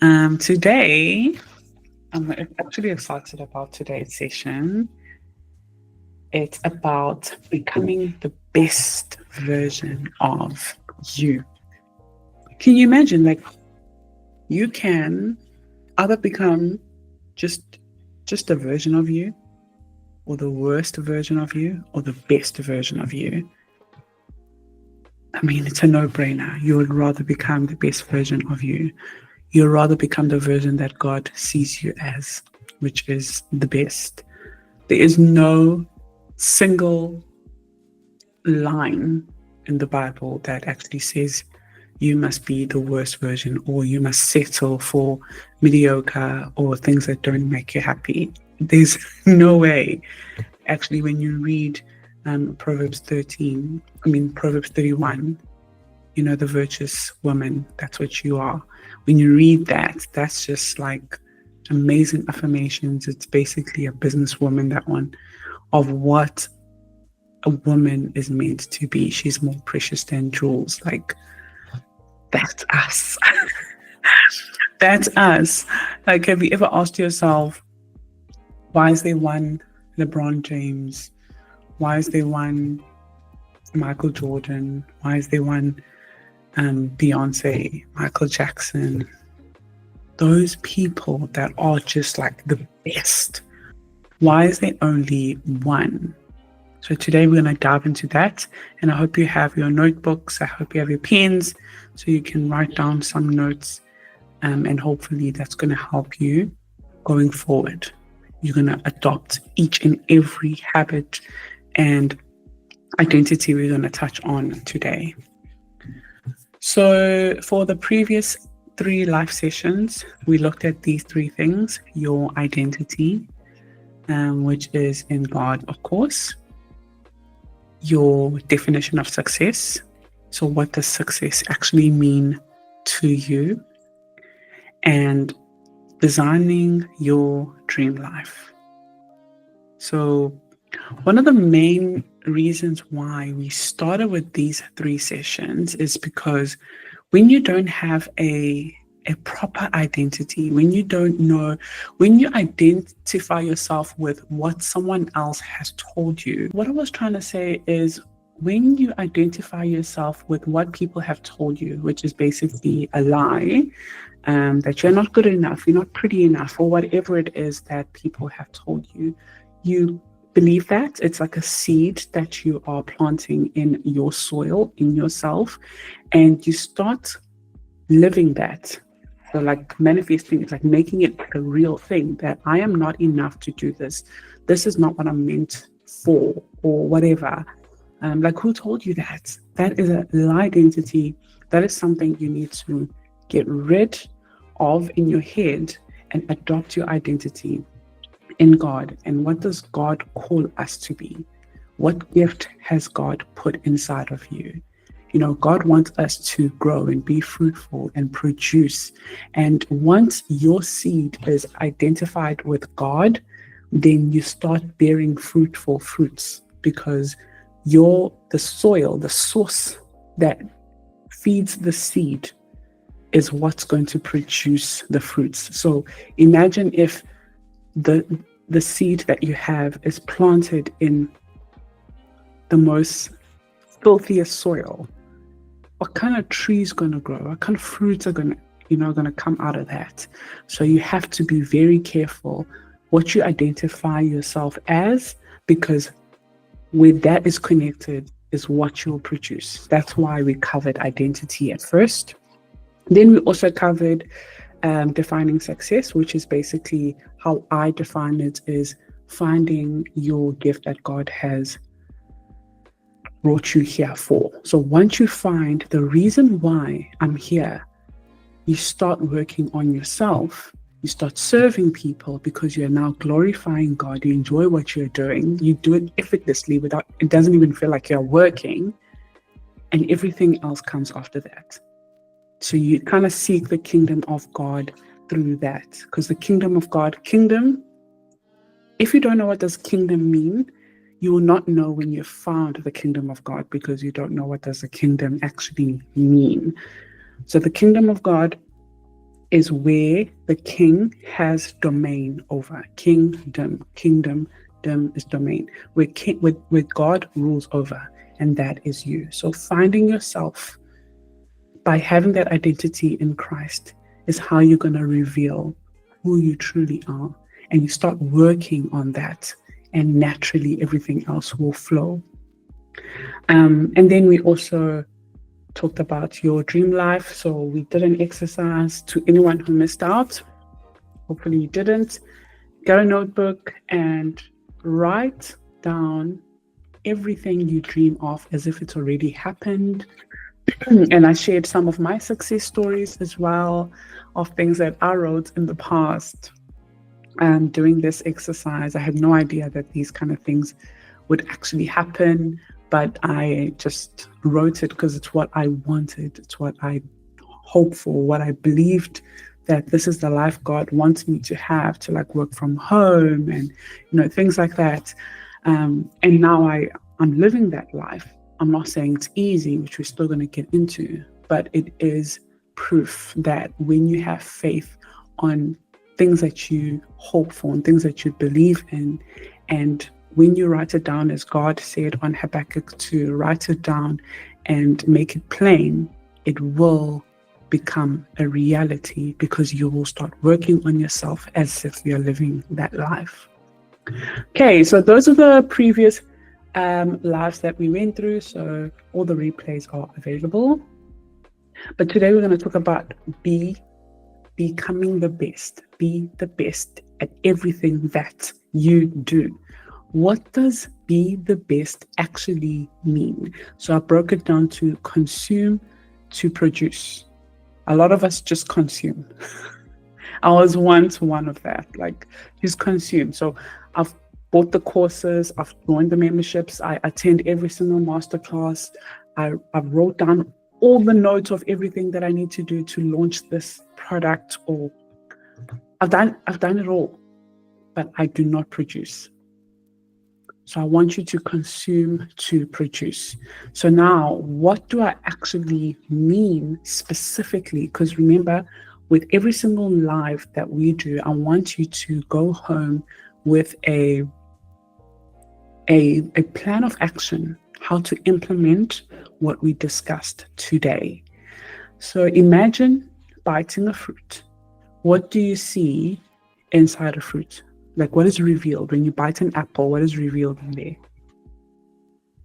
Today, I'm actually excited about today's session. It's about becoming the best version of you. Can you imagine, like, you can either become just just a version of you, or the worst version of you, or the best version of you? I mean, it's a no-brainer. You would rather become the best version of you. You'd rather become the version that God sees you as, which is the best. There is no single line in the Bible that actually says you must be the worst version, or you must settle for mediocre or things that don't make you happy. There's no way. Actually, when you read Proverbs 31, the virtuous woman, that's what you are. When you read that, that's just like amazing affirmations. It's basically a businesswoman, that one, of what a woman is meant to be. She's more precious than jewels. Like, that's us. That's us. Like, have you ever asked yourself, why is there one LeBron James? Why is there one Michael Jordan? Why is there one Beyonce, Michael Jackson? Those people that are just like the best. Why is there only one? So today we're going to dive into that, and I hope you have your notebooks. I hope you have your pens so you can write down some notes, and hopefully that's going to help you going forward. You're going to adopt each and every habit and identity we're going to touch on today. So for the previous 3 life sessions, we looked at these 3 things: your identity, which is in God, of course; your definition of success, so what does success actually mean to you; and designing your dream life. So one of the main reasons why we started with these 3 sessions is because when you don't have a proper identity, when you don't know, when you identify yourself with what someone else has told you. What I was trying to say is, when you identify yourself with what people have told you, which is basically a lie, that you're not good enough, you're not pretty enough, or whatever it is that people have told you, you believe that. It's like a seed that you are planting in your soil, in yourself, and you start living that. So like manifesting, it's like making it a real thing, that I am not enough to do this. This is not what I'm meant for, or whatever. Like, who told you that? That is a lie identity. That is something you need to get rid of in your head and adopt your identity in God. And what does God call us to be? What gift has God put inside of you? God wants us to grow and be fruitful and produce. And once your seed is identified with God, then you start bearing fruitful fruits, because the soil, the source that feeds the seed, is what's going to produce the fruits. So imagine if the seed that you have is planted in the most filthiest soil. What kind of trees going to grow? What kind of fruits are going to come out of that? So you have to be very careful what you identify yourself as, because where that is connected is what you'll produce. That's why we covered identity at first. Then we also covered defining success, which is basically how I define it, is finding your gift that God has brought you here for. So once you find the reason why I'm here, you start working on yourself. You start serving people, because you're now glorifying God. You enjoy what you're doing. You do it effortlessly, it doesn't even feel like you're working, and everything else comes after that. So you kind of seek the kingdom of God through that, because the kingdom of God, if you don't know what does kingdom mean, you will not know when you've found the kingdom of God, because you don't know what does the kingdom actually mean. So the kingdom of God is where the king has domain over. Kingdom is domain. Where God rules over, and that is you. So finding yourself by having that identity in Christ is how you're going to reveal who you truly are. And you start working on that, and naturally everything else will flow. And then we also talked about your dream life. So we did an exercise. To anyone who missed out, hopefully you didn't, get a notebook and write down everything you dream of as if it's already happened. And I shared some of my success stories as well, of things that I wrote in the past. And doing this exercise, I had no idea that these kind of things would actually happen, but I just wrote it because it's what I wanted. It's what I hoped for, what I believed, that this is the life God wants me to have, to like work from home and, things like that. And now I'm living that life. I'm not saying it's easy, which we're still going to get into, but it is proof that when you have faith on things that you hope for and things that you believe in, and when you write it down, as God said on Habakkuk, to write it down and make it plain, it will become a reality, because you will start working on yourself as if you're living that life. Okay, so those are the previous lives that we went through, so all the replays are available. But today we're going to talk about becoming the best. Be the best at everything that you do. What does be the best actually mean? So I broke it down to consume to produce. A lot of us just consume. I was once one of that, like just consume. So I've bought the courses, I've joined the memberships, I attend every single masterclass, I've wrote down all the notes of everything that I need to do to launch this product, or I've done it all, but I do not produce. So I want you to consume to produce. So now, what do I actually mean specifically? Because remember, with every single live that we do, I want you to go home with a plan of action, how to implement what we discussed today. So imagine biting a fruit. What do you see inside a fruit? Like, what is revealed when you bite an apple? What is revealed in there?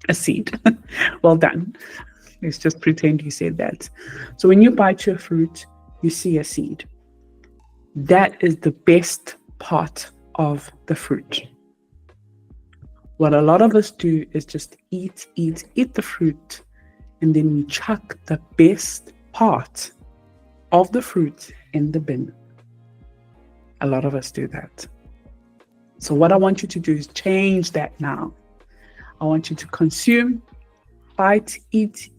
A seed. Well done. Let's just pretend you said that. So when you bite your fruit, you see a seed. That is the best part of the fruit. What a lot of us do is just eat the fruit, and then we chuck the best part of the fruit in the bin. A lot of us do that. So what I want you to do is change that now. I want you to consume, bite, eat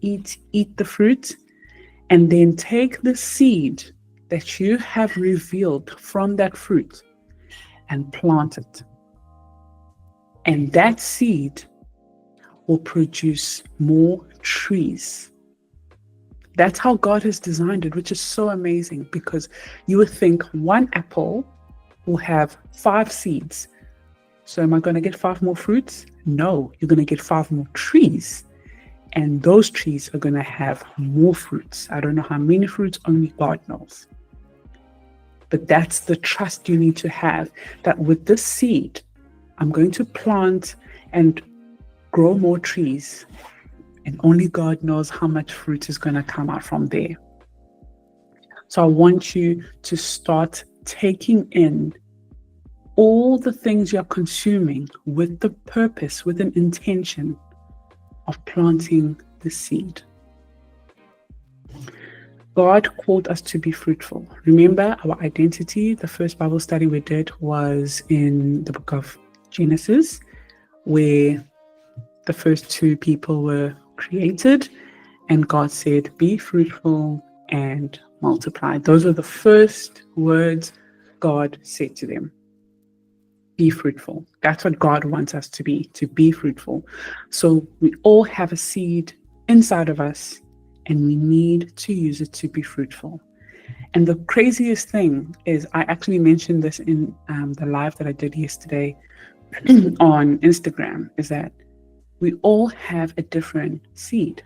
the fruit, and then take the seed that you have revealed from that fruit and plant it. And that seed will produce more trees. That's how God has designed it, which is so amazing, because you would think one apple will have 5 seeds. So am I going to get 5 more fruits? No, you're going to get 5 more trees. And those trees are going to have more fruits. I don't know how many fruits, only God knows. But that's the trust you need to have, that with this seed, I'm going to plant and grow more trees. And only God knows how much fruit is going to come out from there. So I want you to start taking in all the things you're consuming with the purpose, with an intention of planting the seed. God called us to be fruitful. Remember our identity. The first Bible study we did was in the book of Genesis, where the first 2 people were created, and God said, be fruitful and multiply. Those were the first words God said to them. Be fruitful. That's what God wants us to be fruitful. So we all have a seed inside of us, and we need to use it to be fruitful. And the craziest thing is, I actually mentioned this in the live that I did yesterday on Instagram, is that we all have a different seed.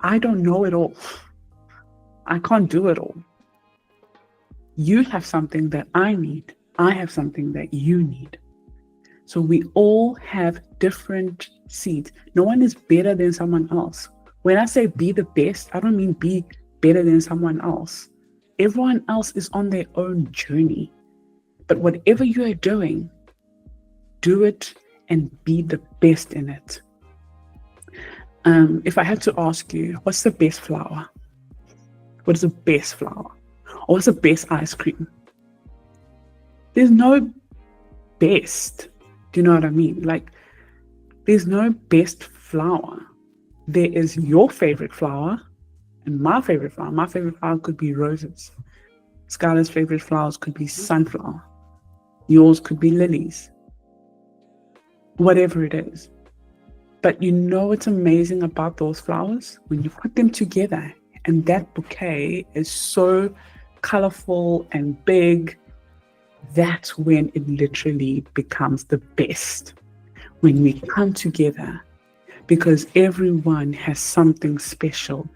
I don't know it all. I can't do it all. You have something that I need. I have something that you need. So we all have different seeds. No one is better than someone else. When I say be the best, I don't mean be better than someone else. Everyone else is on their own journey. But whatever you are doing, do it and be the best in it. If I had to ask you, what's the best flour? What is the best flour? Or what's the best ice cream? There's no best. Do you know what I mean? Like, there's no best flour. There is your favorite flour and my favorite flour. My favorite flour could be roses. Skylar's favorite flowers could be sunflower. Yours could be lilies. Whatever it is. But you know what's amazing about those flowers? When you put them together and that bouquet is so colorful and big, that's when it literally becomes the best. When we come together, because everyone has something special,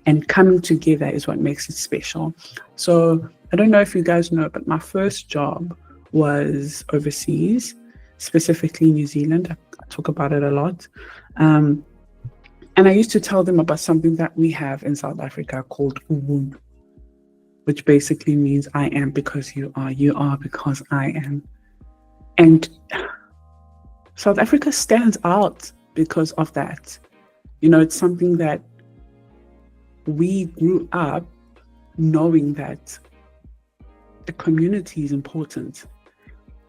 and coming together is what makes it special. So I don't know if you guys know, but my first job was overseas, specifically New Zealand. I talk about it a lot. And I used to tell them about something that we have in South Africa called ubuntu, which basically means I am because you are because I am. And South Africa stands out because of that. You know, it's something that we grew up knowing that the community is important.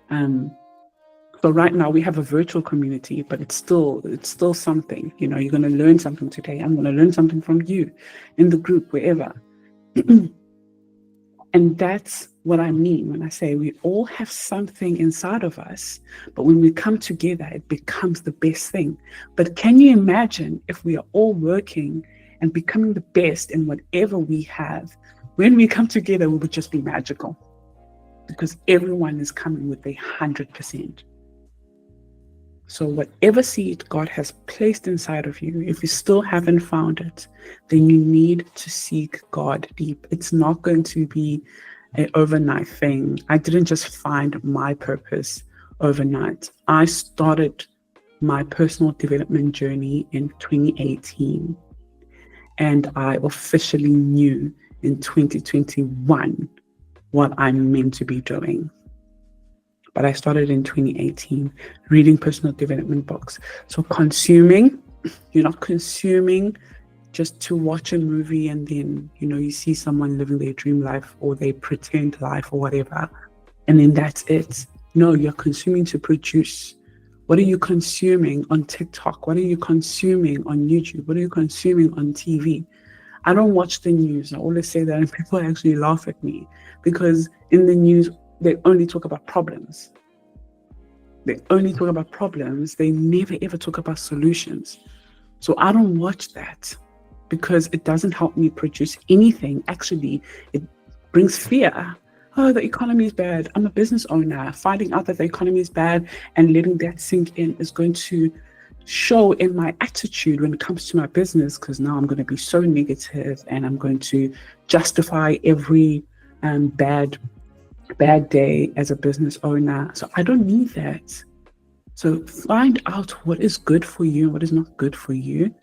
So right now we have a virtual community, but it's still something. You know, you're going to learn something today. I'm going to learn something from you in the group, wherever. And that's what I mean when I say we all have something inside of us, but when we come together, it becomes the best thing. But can you imagine if we are all working and becoming the best in whatever we have? When we come together, we would just be magical, because everyone is coming with 100%. So whatever seed God has placed inside of you, if you still haven't found it, then you need to seek God deep. It's not going to be an overnight thing. I didn't just find my purpose overnight. I started my personal development journey in 2018, and I officially knew in 2021 what I'm meant to be doing. But I started in 2018 reading personal development books. So consuming, you're not consuming just to watch a movie and then, you know, you see someone living their dream life or their pretend life or whatever, and then that's it. No, you're consuming to produce. What are you consuming on TikTok? What are you consuming on YouTube? What are you consuming on TV? I don't watch the news. I always say that, and people actually laugh at me, because in the news, they only talk about problems. They only talk about problems. They never ever talk about solutions. So I don't watch that, because it doesn't help me produce anything. Actually, it brings fear. Oh, the economy is bad. I'm a business owner. Finding out that the economy is bad and letting that sink in is going to show in my attitude when it comes to my business, because now I'm going to be so negative and I'm going to justify every bad day as a business owner. So I don't need that. So find out what is good for you and what is not good for you,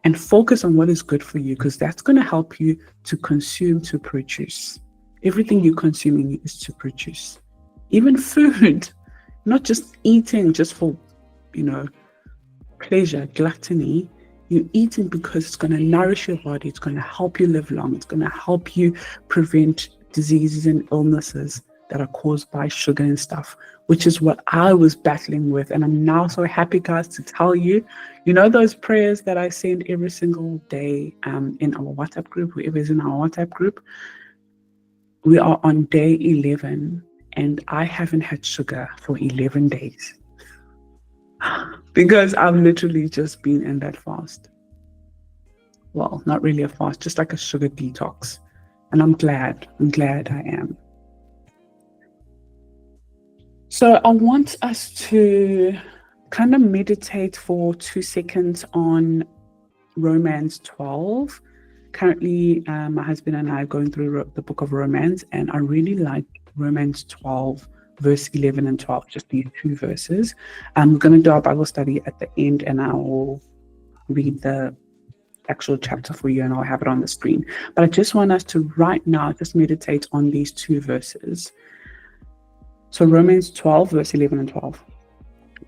and focus on what is good for you, because that's going to help you to consume, to produce. Everything you're consuming is to produce. Even food, not just eating just for, you know, pleasure, gluttony. You're eating because it's going to nourish your body. It's going to help you live long. It's going to help you prevent diseases and illnesses that are caused by sugar and stuff, which is what I was battling with. And I'm now so happy, guys, to tell you, you know, those prayers that I send every single day in our WhatsApp group, whoever is in our WhatsApp group, we are on day 11 and I haven't had sugar for 11 days because I've literally just been in that fast. Well, not really a fast, just like a sugar detox. And I'm glad I am. So I want us to kind of meditate for 2 seconds on Romans 12. Currently, my husband and I are going through the book of Romans, and I really like Romans 12, verse 11 and 12, just these 2 verses. We're going to do our Bible study at the end, and I will read the actual chapter for you, and I'll have it on the screen. But I just want us to right now just meditate on these 2 verses. So Romans 12, verse 11 and 12.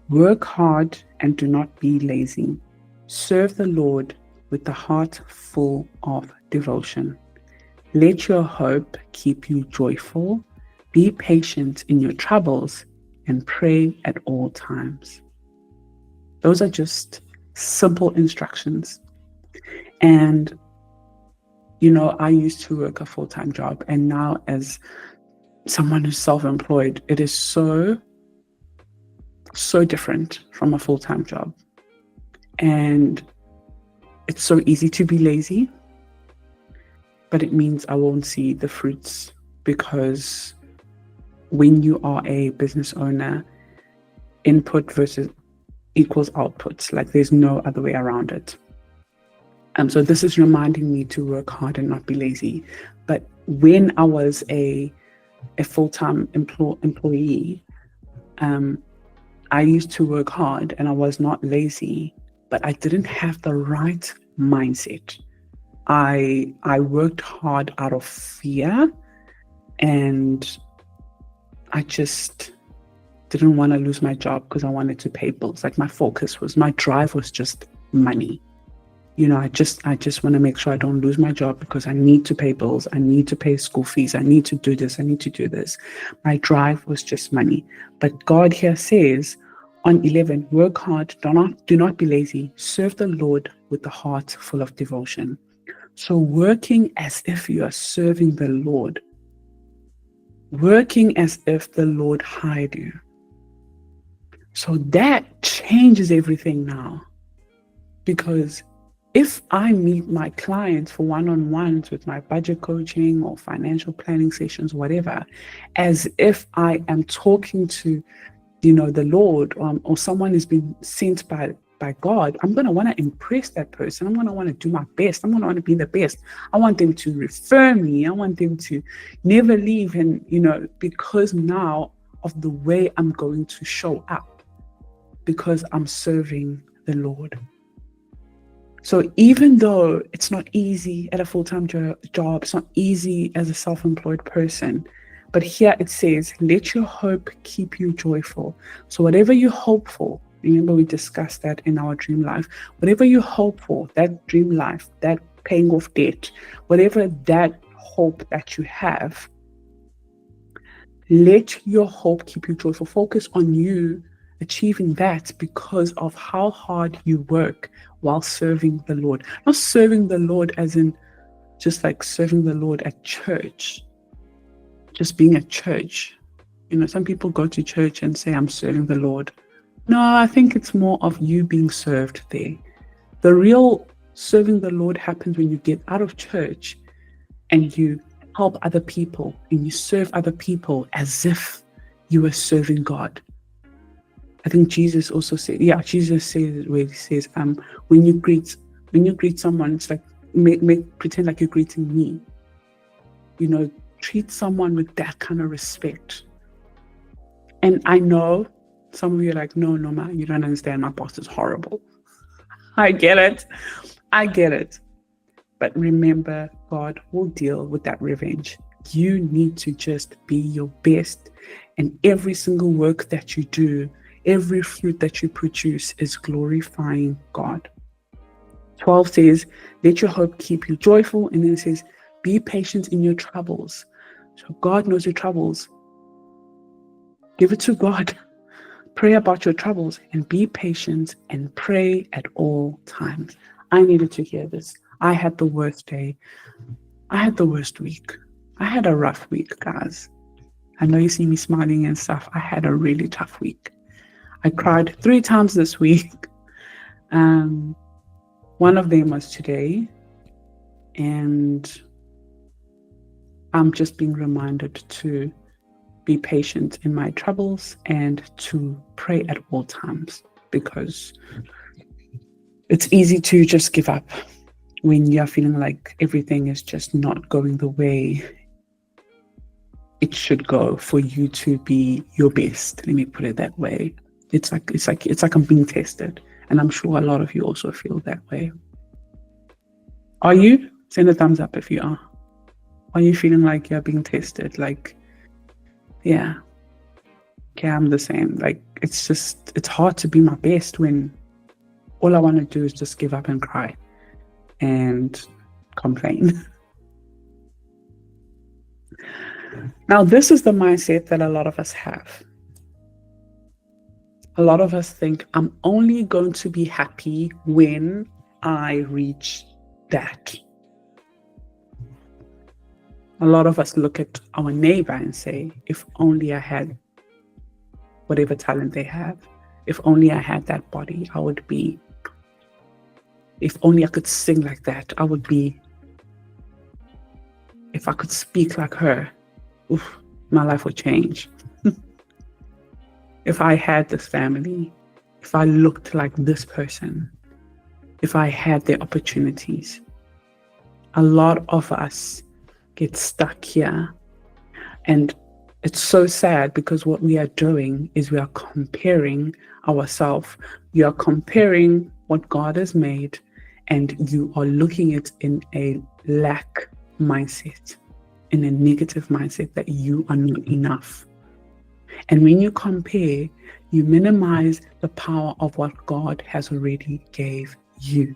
Work hard and do not be lazy. Serve the Lord with the heart full of devotion. Let your hope keep you joyful. Be patient in your troubles and pray at all times. Those are just simple instructions. And, I used to work a full-time job, and now as someone who's self-employed, it is so different from a full-time job. And it's so easy to be lazy, but it means I won't see the fruits, because when you are a business owner, input versus equals output. Like, there's no other way around it. So this is reminding me to work hard and not be lazy. But when I was a full-time employee, I used to work hard and I was not lazy, but I didn't have the right mindset. I worked hard out of fear, and I just didn't want to lose my job because I wanted to pay bills. Like, my drive was just money. I just want to make sure I don't lose my job because I need to pay bills. I need to pay school fees. I need to do this. I need to do this. My drive was just money. But God here says on 11, work hard, do not be lazy. Serve the Lord with the heart full of devotion. So working as if you are serving the Lord. Working as if the Lord hired you. So that changes everything now. Because if I meet my clients for one-on-ones with my budget coaching or financial planning sessions, whatever, as if I am talking to, the Lord, or someone has been sent by God, I'm going to want to impress that person. I'm going to want to do my best. I'm going to want to be the best. I want them to refer me. I want them to never leave. And, because now of the way I'm going to show up, because I'm serving the Lord. So even though it's not easy at a full-time job, it's not easy as a self-employed person, but here it says, let your hope keep you joyful. So whatever you hope for, remember we discussed that in our dream life, whatever you hope for, that dream life, that paying off debt, whatever that hope that you have, let your hope keep you joyful. Focus on you achieving that because of how hard you work while serving the Lord. Not serving the Lord as in just like serving the Lord at church, just being at church. Some people go to church and say, I'm serving the Lord. No, I think it's more of you being served there. The real serving the Lord happens when you get out of church and you help other people and you serve other people as if you are serving God. I think Jesus also said, Jesus says where he says, when you greet someone, it's like pretend like you're greeting me. Treat someone with that kind of respect. And I know some of you are like, no, Noma, you don't understand. My boss is horrible. I get it. But remember, God will deal with that revenge. You need to just be your best. And every single work that you do, every fruit that you produce is glorifying God. 12 says, let your hope keep you joyful. And then it says, be patient in your troubles. So God knows your troubles. Give it to God. Pray about your troubles and be patient and pray at all times. I needed to hear this. I had the worst day. I had the worst week. I had a rough week, guys. I know you see me smiling and stuff. I had a really tough week. I cried 3 times this week. One of them was today. And I'm just being reminded to be patient in my troubles and to pray at all times, because it's easy to just give up when you're feeling like everything is just not going the way it should go for you to be your best. Let me put it that way. It's like I'm being tested, and I'm sure a lot of you also feel that way. Are you? Send a thumbs up if you are. Are you feeling like you're being tested? Like, yeah. Okay, I'm the same. Like, it's hard to be my best when all I want to do is just give up and cry and complain. Now, this is the mindset that a lot of us have. A lot of us think, I'm only going to be happy when I reach that. A lot of us look at our neighbor and say, if only I had whatever talent they have, if only I had that body, I would be. If only I could sing like that, I would be. If I could speak like her, oof, my life would change. If I had this family, if I looked like this person, if I had the opportunities. A lot of us get stuck here. And it's so sad, because what we are doing is we are comparing ourselves. You are comparing what God has made, and you are looking at it in a lack mindset, in a negative mindset that you are not enough. And when you compare, you minimize the power of what God has already gave you.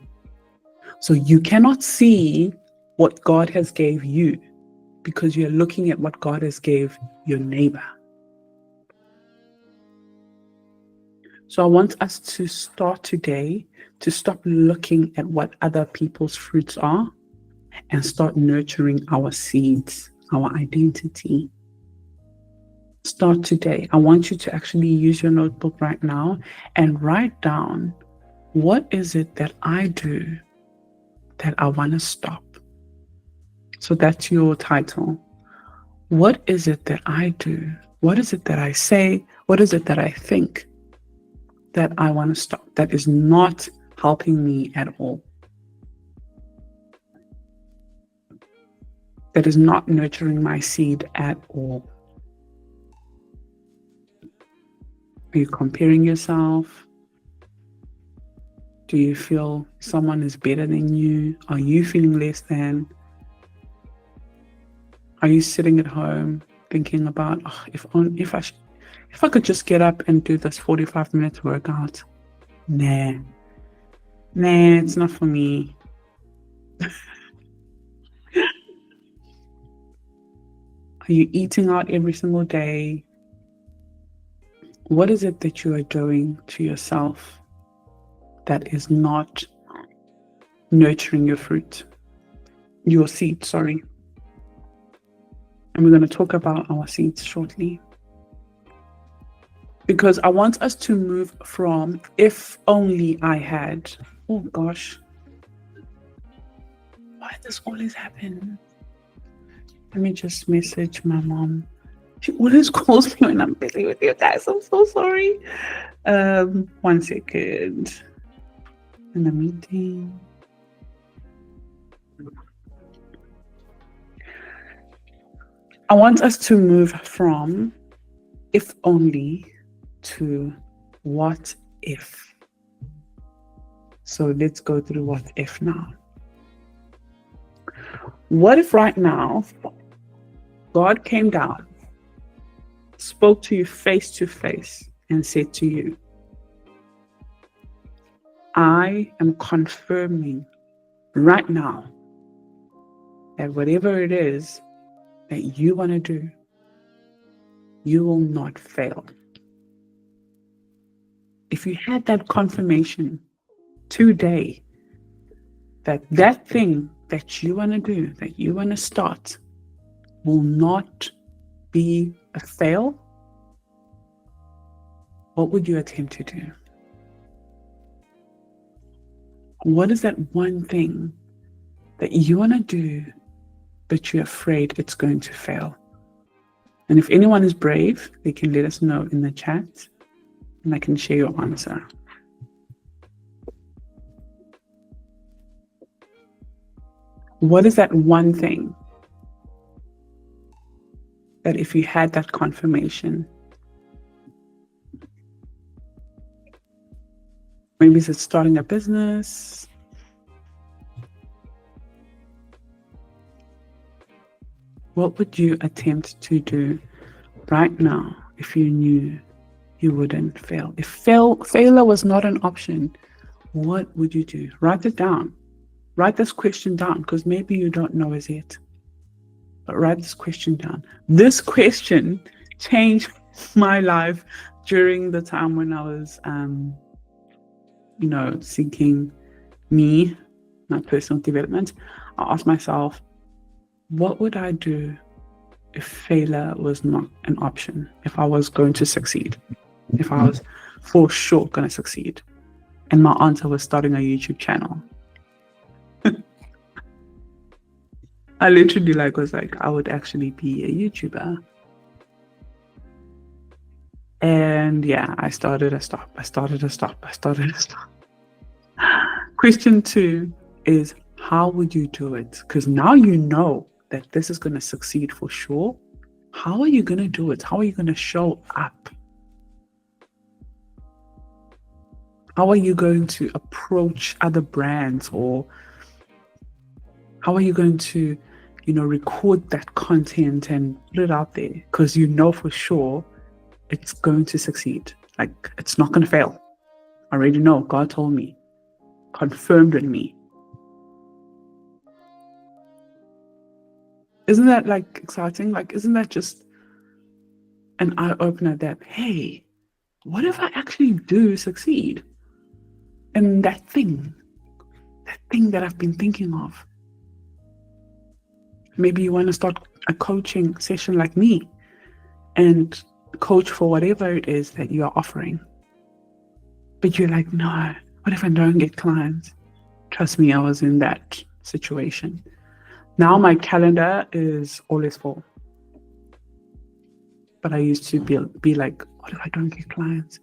So you cannot see what God has gave you because you're looking at what God has gave your neighbor. So I want us to start today to stop looking at what other people's fruits are and start nurturing our seeds, our identity. Start today. I want you to actually use your notebook right now and write down, what is it that I do that I want to stop? So that's your title. What is it that I do? What is it that I say? What is it that I think that I want to stop, that is not helping me at all? That is not nurturing my seed at all. Are you comparing yourself? Do you feel someone is better than you? Are you feeling less than? Are you sitting at home thinking about, oh, if I could just get up and do this 45 minutes workout? Nah, it's not for me. Are you eating out every single day? What is it that you are doing to yourself that is not nurturing your fruit, your seed, sorry? And we're going to talk about our seeds shortly. Because I want us to move from, if only I had, oh gosh, why does this always happen? Let me just message my mom. She always calls me when I'm busy with you guys. I'm so sorry. 1 second. In the meeting. I want us to move from if only to what if. So let's go through what if now. What if right now God came down, spoke to you face to face, and said to you, I am confirming right now that whatever it is that you want to do, you will not fail. If you had that confirmation today that that thing that you want to do, that you want to start, will not be a fail, what would you attempt to do? What is that one thing that you want to do but you're afraid it's going to fail. And if anyone is brave, they can let us know in the chat and I can share your answer. What is that one thing that if you had that confirmation, maybe it's starting a business, what would you attempt to do right now if you knew you wouldn't fail? If failure was not an option, what would you do? Write it down. Write this question down, because maybe you don't know as yet. But write this question down. This question changed my life during the time when I was, seeking my personal development. I asked myself, what would I do if failure was not an option? If I was going to succeed? If I was for sure going to succeed? And my answer was starting a YouTube channel. I literally was like, I would actually be a YouTuber. And yeah, I started a stop. Question 2 is, how would you do it? Because now you know that this is going to succeed for sure. How are you going to do it? How are you going to show up? How are you going to approach other brands, or how are you going to, record that content and put it out there? Because you know for sure it's going to succeed. It's not going to fail. I already know. God told me, confirmed in me. Isn't that exciting? Isn't that just an eye-opener that, hey, what if I actually do succeed? And that thing that I've been thinking of. Maybe you want to start a coaching session like me and coach for whatever it is that you are offering. But you're like, no, what if I don't get clients? Trust me, I was in that situation. Now my calendar is always full. But I used to be like, what if I don't get clients?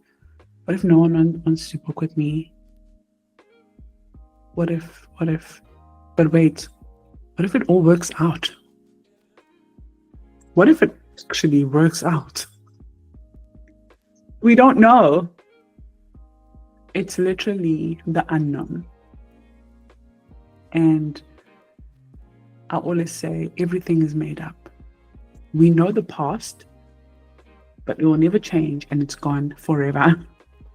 What if no one wants to book with me? What if, but wait, what if it all works out? What if it actually works out? We don't know. It's literally the unknown. And I always say everything is made up. We know the past, but it will never change, and it's gone forever.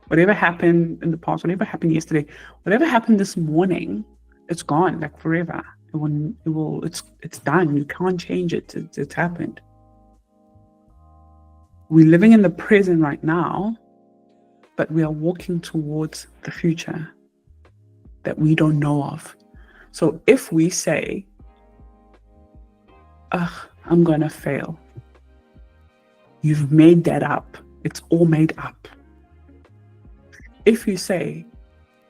Whatever happened in the past, whatever happened yesterday, whatever happened this morning, it's gone, forever. It's done. You can't change it. It's happened. We're living in the present right now, but we are walking towards the future that we don't know of. So if we say, I'm going to fail, you've made that up. It's all made up. If you say,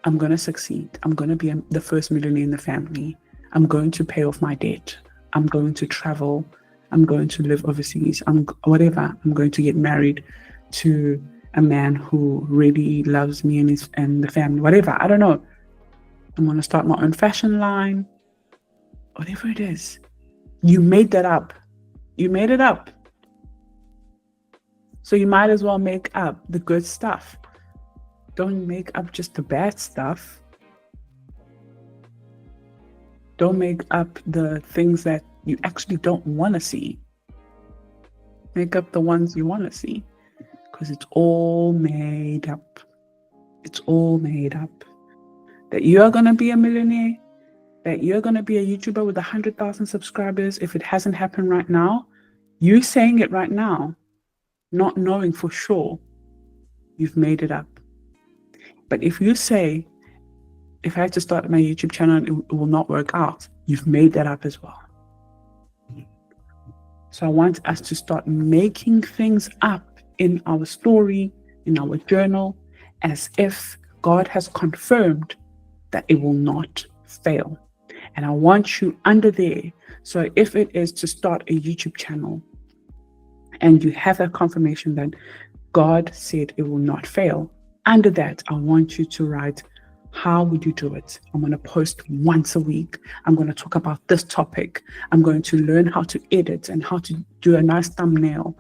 I'm going to succeed, I'm going to be the first millionaire in the family, I'm going to pay off my debt, I'm going to travel, I'm going to live overseas, I'm going to get married to a man who really loves me and the family, whatever, I don't know. I'm going to start my own fashion line, whatever it is. You made that up. You made it up. So you might as well make up the good stuff. Don't make up just the bad stuff. Don't make up the things that you actually don't want to see. Make up the ones you want to see. Because it's all made up. It's all made up. That you are going to be a millionaire. That you're going to be a YouTuber with 100,000 subscribers. If it hasn't happened right now, you saying it right now, not knowing for sure, you've made it up. But if you say, if I had to start my YouTube channel, it will not work out, you've made that up as well. So I want us to start making things up in our story, in our journal, as if God has confirmed that it will not fail. And I want you under there. So if it is to start a YouTube channel and you have that confirmation that God said it will not fail, under that, I want you to write, how would you do it? I'm going to post once a week. I'm going to talk about this topic. I'm going to learn how to edit and how to do a nice thumbnail.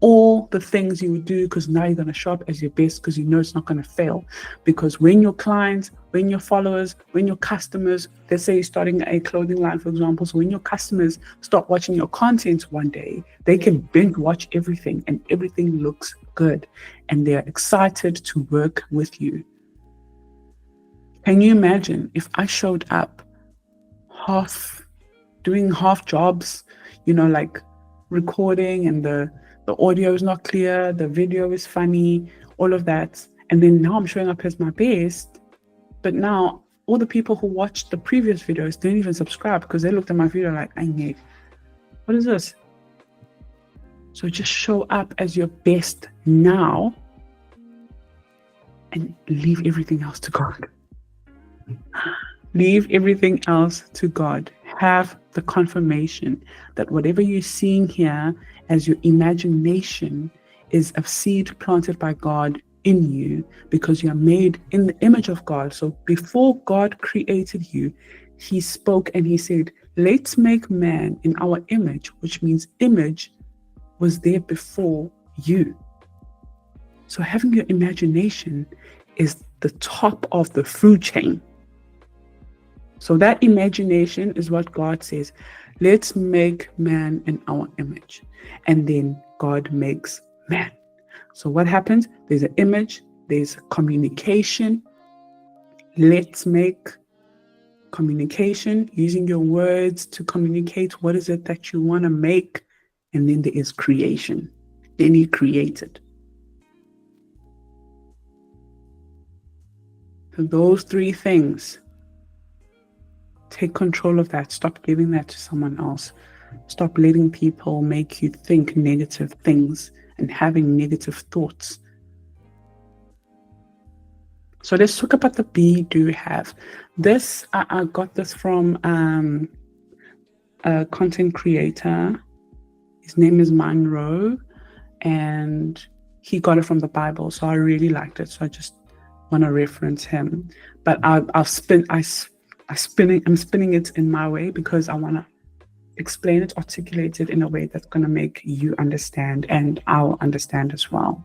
All the things you would do, because now you're going to show up as your best, because you know it's not going to fail. Because when your clients, when your followers, when your customers, let's say you're starting a clothing line, for example, so when your customers start watching your content one day, they can binge watch everything and everything looks good and they're excited to work with you. Can you imagine if I showed up doing half jobs, like recording and the audio is not clear, the video is funny, all of that. And then now I'm showing up as my best. But now all the people who watched the previous videos didn't even subscribe because they looked at my video like, what is this? So just show up as your best now and leave everything else to God. Leave everything else to God. Have the confirmation that whatever you're seeing here as your imagination is a seed planted by God in you, because you are made in the image of God. So before God created you, he spoke and he said, let's make man in our image, which means image was there before you. So having your imagination is the top of the food chain. So that imagination is what God says, let's make man in our image. And then God makes man. So what happens? There's an image, there's communication. Let's make communication, using your words to communicate what is it that you want to make. And then there is creation. Then he created. So those three things, take control of that. Stop giving that to someone else. Stop letting people make you think negative things and having negative thoughts. So let's talk about the be, do, have. This, I got this from a content creator. His name is Monroe, and he got it from the Bible. So I really liked it. So I just want to reference him. But I'm spinning it in my way because I want to explain it, articulate it in a way that's going to make you understand and I'll understand as well.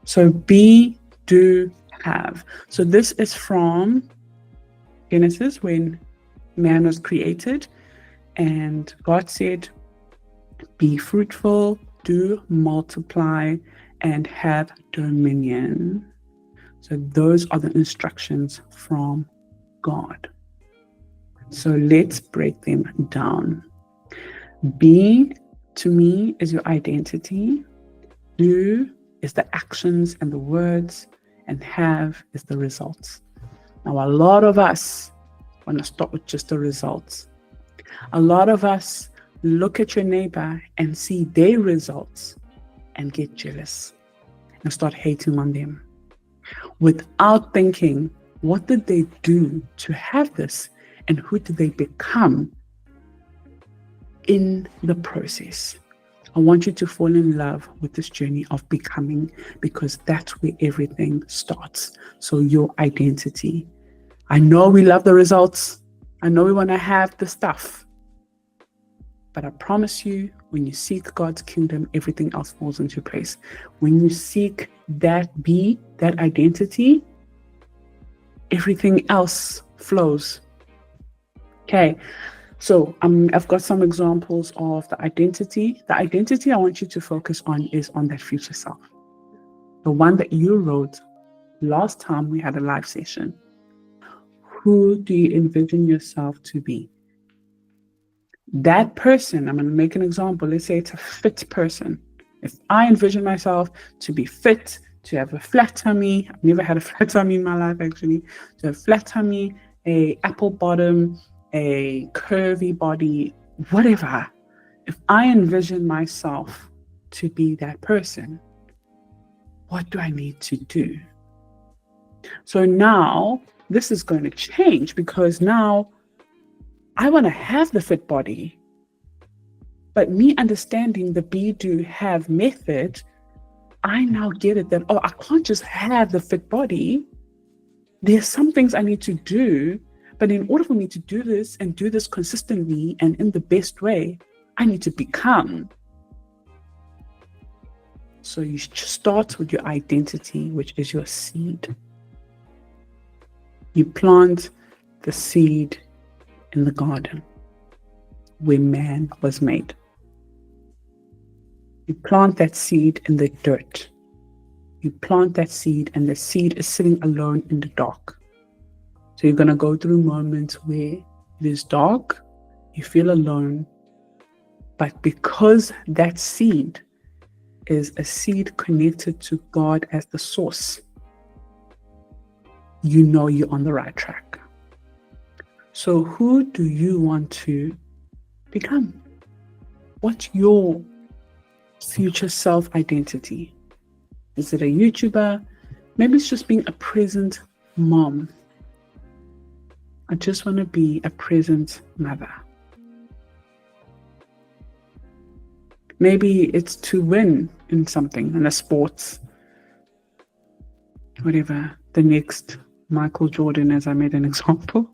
So be, do, have. So this is from Genesis, when man was created and God said, be fruitful, do, multiply, and have dominion. So those are the instructions from God. So let's break them down. Be, to me, is your identity. Do is the actions and the words, and have is the results. Now, a lot of us want to start with just the results. A lot of us look at your neighbor and see their results and get jealous and start hating on them without thinking, what did they do to have this? And who did they become in the process? I want you to fall in love with this journey of becoming, because that's where everything starts. So your identity. I know we love the results. I know we want to have the stuff. But I promise you, when you seek God's kingdom, everything else falls into place. When you seek that be, that identity, everything else flows. Okay, so I've got some examples of the identity. The identity I want you to focus on is on that future self. The one that you wrote last time we had a live session. Who do you envision yourself to be? That person, I'm going to make an example. Let's say it's a fit person. If I envision myself to be fit, to have a flat tummy, I've never had a flat tummy in my life actually, to have a flat tummy, a apple bottom, a curvy body, whatever. If I envision myself to be that person, what do I need to do? So now this is going to change, because now I want to have the fit body. But me understanding the be, do, have method, I now get it that, oh, I can't just have the fit body. There's some things I need to do. But in order for me to do this and do this consistently and in the best way, I need to become. So you start with your identity, which is your seed. You plant the seed in the garden where man was made. You plant that seed in the dirt. You plant that seed and the seed is sitting alone in the dark. So you're going to go through moments where it is dark, you feel alone, but because that seed is a seed connected to God as the source, you know you're on the right track. So who do you want to become? What's your future self-identity? Is it a YouTuber? Maybe it's just being a present mom. I just want to be a present mother. Maybe it's to win in something, in a sports, whatever, the next Michael Jordan, as I made an example.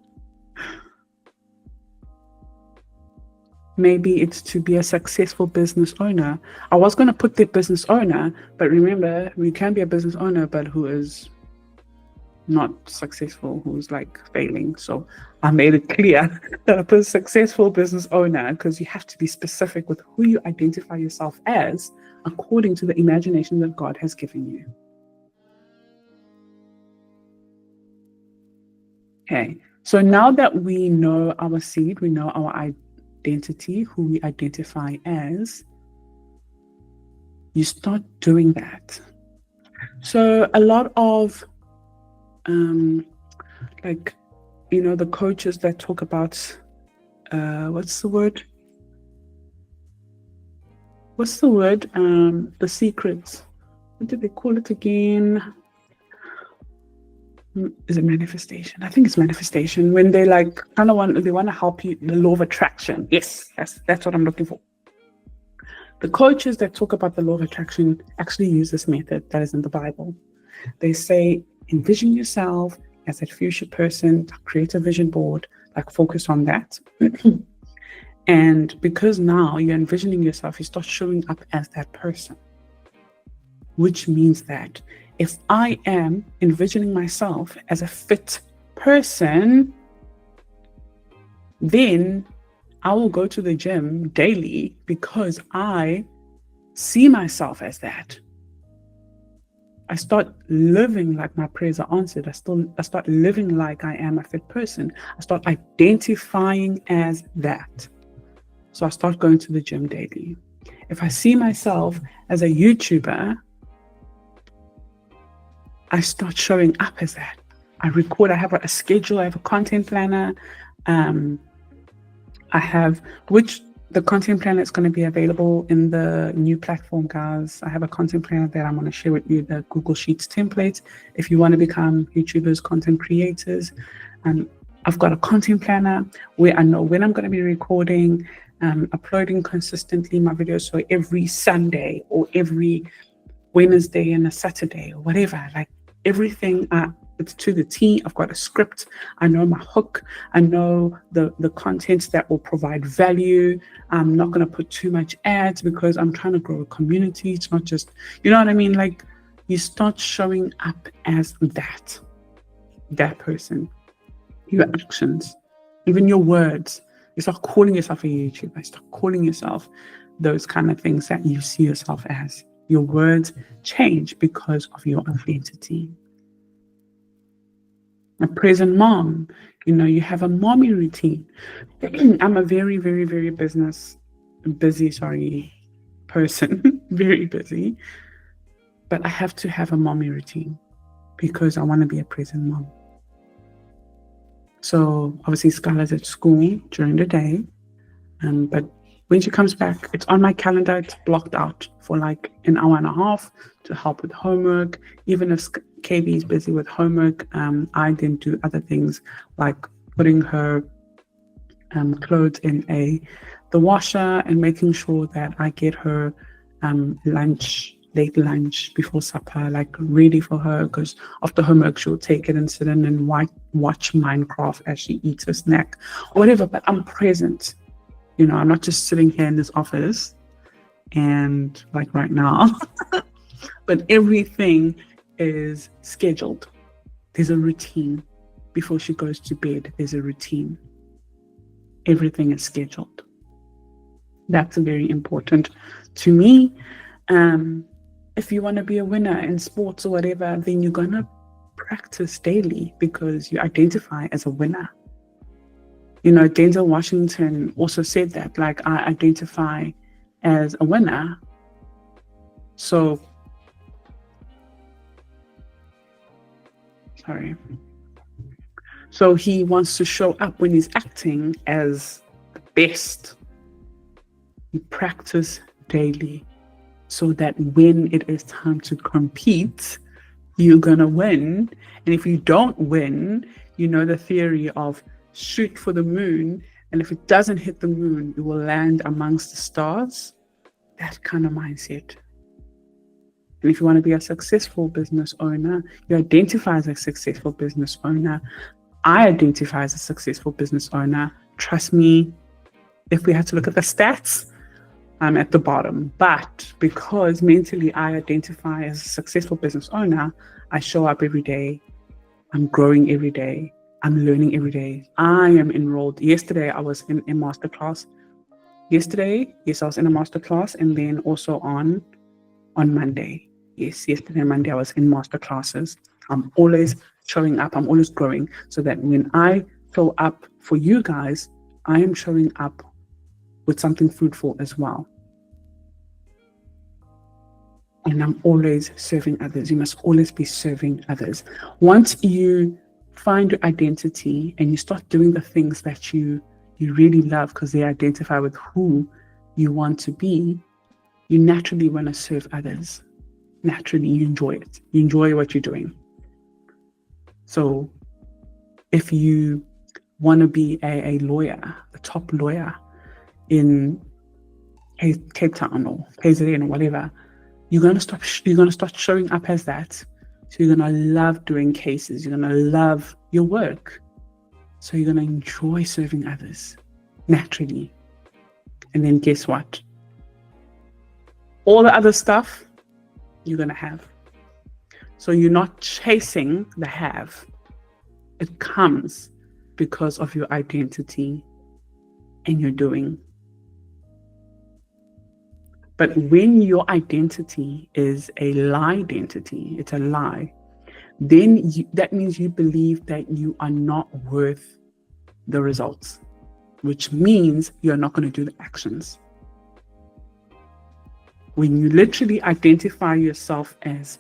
Maybe it's to be a successful business owner. I was going to put the business owner, but remember, we can be a business owner, but who is not successful, who's like failing. So I made it clear that I put a successful business owner because you have to be specific with who you identify yourself as according to the imagination that God has given you. Okay, so now that we know our seed, we know our identity, who we identify as, you start doing that. So a lot of the coaches that talk about what's the word? The secrets. What did they call it again? Is it manifestation? I think it's manifestation. When they want to help you, the law of attraction. Yes, that's what I'm looking for. The coaches that talk about the law of attraction actually use this method that is in the Bible. They say, envision yourself as that future person, create a vision board, focus on that. And because now you're envisioning yourself, you start showing up as that person. Which means that if I am envisioning myself as a fit person, then I will go to the gym daily because I see myself as that. I start living like my prayers are answered. I start living like I am a fit person. I start identifying as that. So I start going to the gym daily. If I see myself as a YouTuber, I start showing up as that. I record, I have a schedule, I have a content planner. The content planner is going to be available in the new platform, guys. I have a content planner that I'm going to share with you, the Google Sheets template. If you want to become YouTubers, content creators, I've got a content planner where I know when I'm going to be recording, uploading consistently my videos. So every Sunday or every Wednesday and a Saturday or whatever, everything, it's to the T. I've got a script. I know my hook. I know the contents that will provide value. I'm not going to put too much ads because I'm trying to grow a community. It's not just, you know what I mean? You start showing up as that person, your actions, even your words. You start calling yourself a YouTuber. You start calling yourself those kind of things that you see yourself as. Your words change because of your identity. A present mom, you have a mommy routine. I'm a very, very, very busy person, very busy. But I have to have a mommy routine because I want to be a present mom. So obviously Skylar's at school during the day, but when she comes back, it's on my calendar. It's blocked out for an hour and a half to help with homework. Even if KB is busy with homework, I then do other things like putting her clothes in the washer, and making sure that I get her late lunch before supper, like ready for her, because after homework she'll take it and sit in and watch Minecraft as she eats her snack or whatever. But I'm present, I'm not just sitting here in this office and like right now, but everything is scheduled. There's a routine. Before she goes to bed, there's a routine. Everything is scheduled. That's very important to me. If you want to be a winner in sports or whatever, then you're going to practice daily because you identify as a winner. Denzel Washington also said that, like, I identify as a winner. So, So he wants to show up when he's acting as the best. You practice daily so that when it is time to compete, you're going to win. And if you don't win, the theory of shoot for the moon, and if it doesn't hit the moon, you will land amongst the stars. That kind of mindset. And if you want to be a successful business owner, you identify as a successful business owner. I identify as a successful business owner. Trust me, if we had to look at the stats, I'm at the bottom. But because mentally I identify as a successful business owner, I show up every day. I'm growing every day. I'm learning every day. I am enrolled. Yesterday, I was in a masterclass. I was in a masterclass, and then also on Monday. Yes, yesterday and Monday, I was in masterclasses. I'm always showing up. I'm always growing, so that when I show up for you guys, I am showing up with something fruitful as well. And I'm always serving others. You must always be serving others. Once you find your identity and you start doing the things that you really love because they identify with who you want to be, you naturally want to serve others. Naturally, you enjoy it. You enjoy what you're doing. So if you want to be a lawyer, a top lawyer in Cape Town or KZN or whatever, you're gonna start showing up as that. So you're gonna love doing cases. You're gonna love your work. So you're gonna enjoy serving others naturally. And then guess what? All the other stuff you're gonna have. So you're not chasing the have. It comes because of your identity and your doing. But when your identity is a lie identity, it's a lie, then that means you believe that you are not worth the results, which means you're not going to do the actions. When you literally identify yourself as,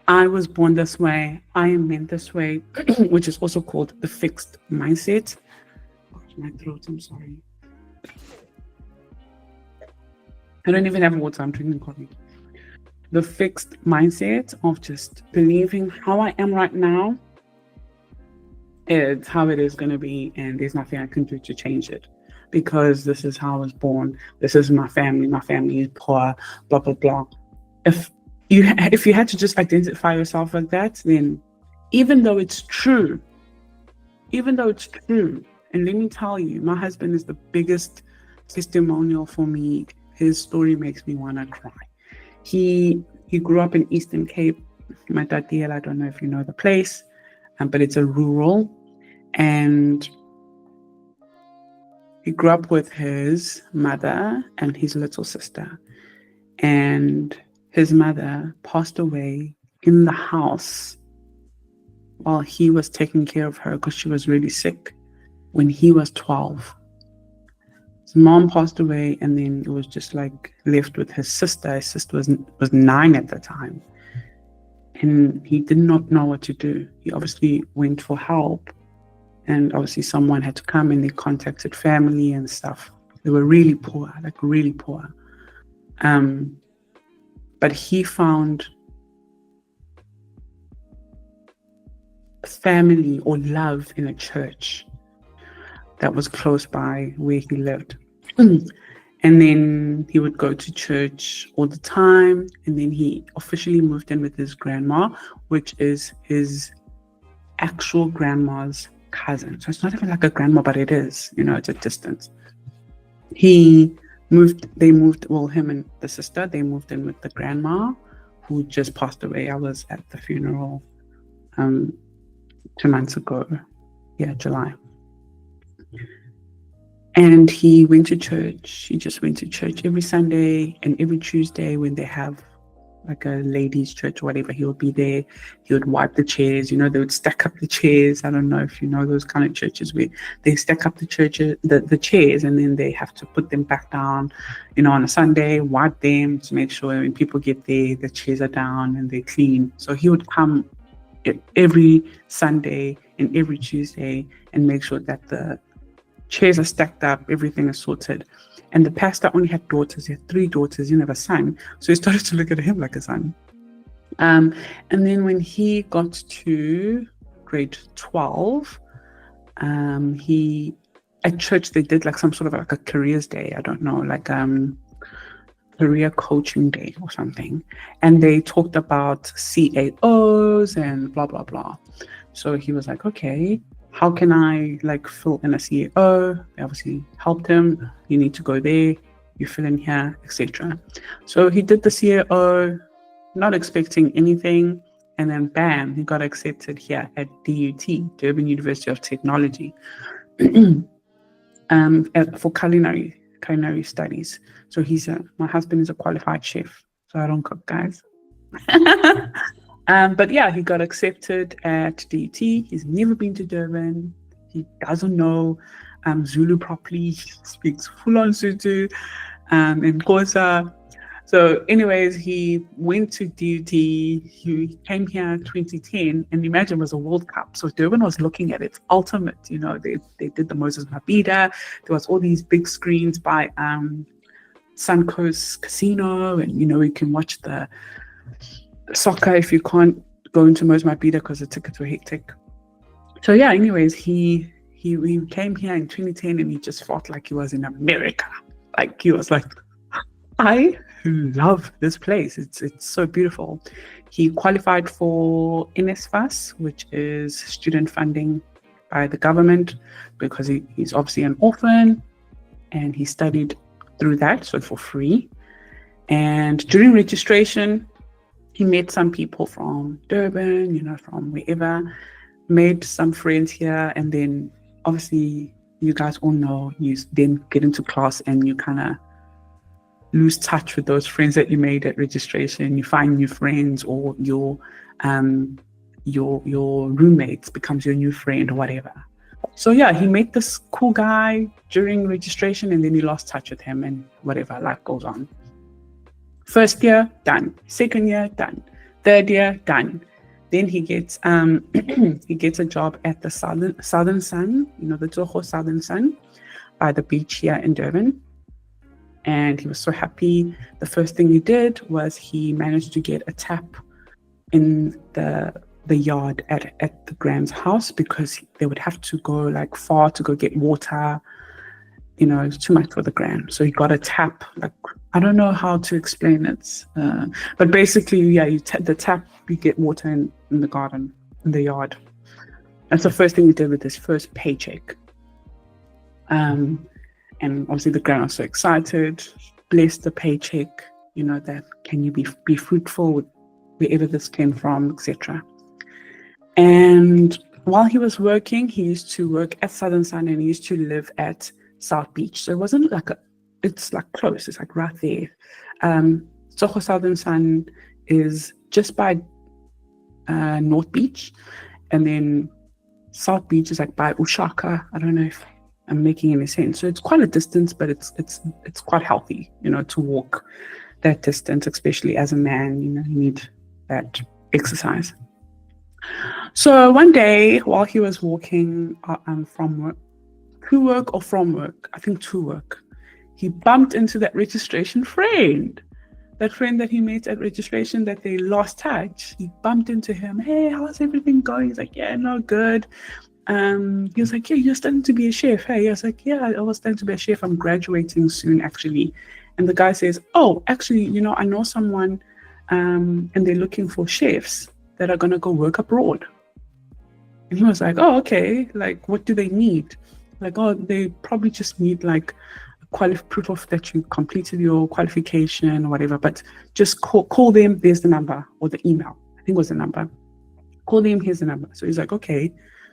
I was born this way, I am meant this way, which is also called the fixed mindset. My throat, I'm sorry. I don't even have water, I'm drinking coffee. The fixed mindset of just believing how I am right now is how it is going to be, and there's nothing I can do to change it because this is how I was born. This is my family is poor, blah, blah, blah. If you had to just identify yourself like that, then even though it's true, and let me tell you, my husband is the biggest testimonial for me. His story makes me want to cry. He grew up in Eastern Cape, Nomazdiary. I don't know if you know the place, but it's a rural, and he grew up with his mother and his little sister, and his mother passed away in the house while he was taking care of her because she was really sick when he was 12. His mom passed away, and then it was just like left with his sister. His sister was 9 at the time, and he did not know what to do. He obviously went for help, and obviously someone had to come, and they contacted family and stuff. They were really poor, like really poor. But he found family or love in a church. that was close by where he lived. And then he would go to church all the time. And then he officially moved in with his grandma, which is his actual grandma's cousin. So it's not even like a grandma, but it is, it's a distance. Him and the sister, they moved in with the grandma who just passed away. I was at the funeral 2 months ago. Yeah, July. And he went to church. He just went to church every Sunday and every Tuesday when they have like a ladies' church or whatever. He would be there. He would wipe the chairs. They would stack up the chairs. I don't know if you know those kind of churches where they stack up the chairs, and then they have to put them back down, on a Sunday, wipe them to make sure when people get there, the chairs are down and they're clean. So he would come every Sunday and every Tuesday and make sure that the chairs are stacked up, everything is sorted. And the pastor only had daughters. He had 3 daughters. He didn't have a son. So he started to look at him like a son. And then when he got to grade 12, at church they did like some sort of like a careers day. I don't know, like career coaching day or something. And they talked about CAOs and blah, blah, blah. So he was like, okay, how can I like fill in a CEO? They obviously helped him. You need to go there, you fill in here, etc. So he did the CEO, not expecting anything, and then bam, he got accepted here at DUT, Durban University of Technology, for culinary studies. So my husband is a qualified chef, so I don't cook, guys. But yeah, he got accepted at DUT. He's never been to Durban. He doesn't know Zulu properly. He speaks full-on Sotho and Xhosa. So anyways, he went to DUT. He came here in 2010, and imagine it was a World Cup. So Durban was looking at its ultimate. They did the Moses Mabhida. There was all these big screens by Suncoast Casino, and you can watch the soccer if you can't go into Moses Mabhida because the tickets were hectic. So yeah, anyways, he came here in 2010 and he just felt like he was in America. Like he was like, I love this place. It's so beautiful. He qualified for NSFAS, which is student funding by the government, because he's obviously an orphan, and he studied through that, so for free. And during registration, he met some people from Durban, from wherever, made some friends here, and then obviously you guys all know you then get into class and you kind of lose touch with those friends that you made at registration. You find new friends, or your roommates becomes your new friend or whatever. So yeah, he met this cool guy during registration, and then he lost touch with him, and whatever, life goes on. First year, done. Second year, done. Third year, done. Then he gets he gets a job at the Southern Sun, the Tsogo Southern Sun, by the beach here in Durban. And he was so happy. The first thing he did was he managed to get a tap in the yard at the Grand's house, because they would have to go like far to go get water. It's too much for the Grand. So he got a tap. Like, I don't know how to explain it, but basically, yeah, the tap, you get water in the garden, in the yard. That's the first thing he did with his first paycheck. And obviously the Grand was so excited, blessed the paycheck, that can you be fruitful with wherever this came from, etc. And while he was working, he used to work at Southern Sun, and he used to live at South Beach. So it wasn't like it's like close, it's like right there. Tsogo Southern Sun is just by North Beach, and then South Beach is like by Ushaka. I don't know if I'm making any sense. So it's quite a distance, but it's quite healthy, to walk that distance, especially as a man. You need that exercise. So one day while he was walking from work, I think to work, he bumped into that registration friend. That friend that he met at registration that they lost touch. He bumped into him. Hey, how's everything going? He's like, yeah, no, good. He was like, yeah, you're studying to be a chef. Hey, I was like, yeah, I was studying to be a chef. I'm graduating soon, actually. And the guy says, oh, actually, I know someone, and they're looking for chefs that are going to go work abroad. And he was like, oh, okay. Like, what do they need? Like, oh, they probably just need like proof of that you completed your qualification or whatever. But just call them. There's the number or the email. I think it was the number. Call them. Here's the number. So he's like, okay.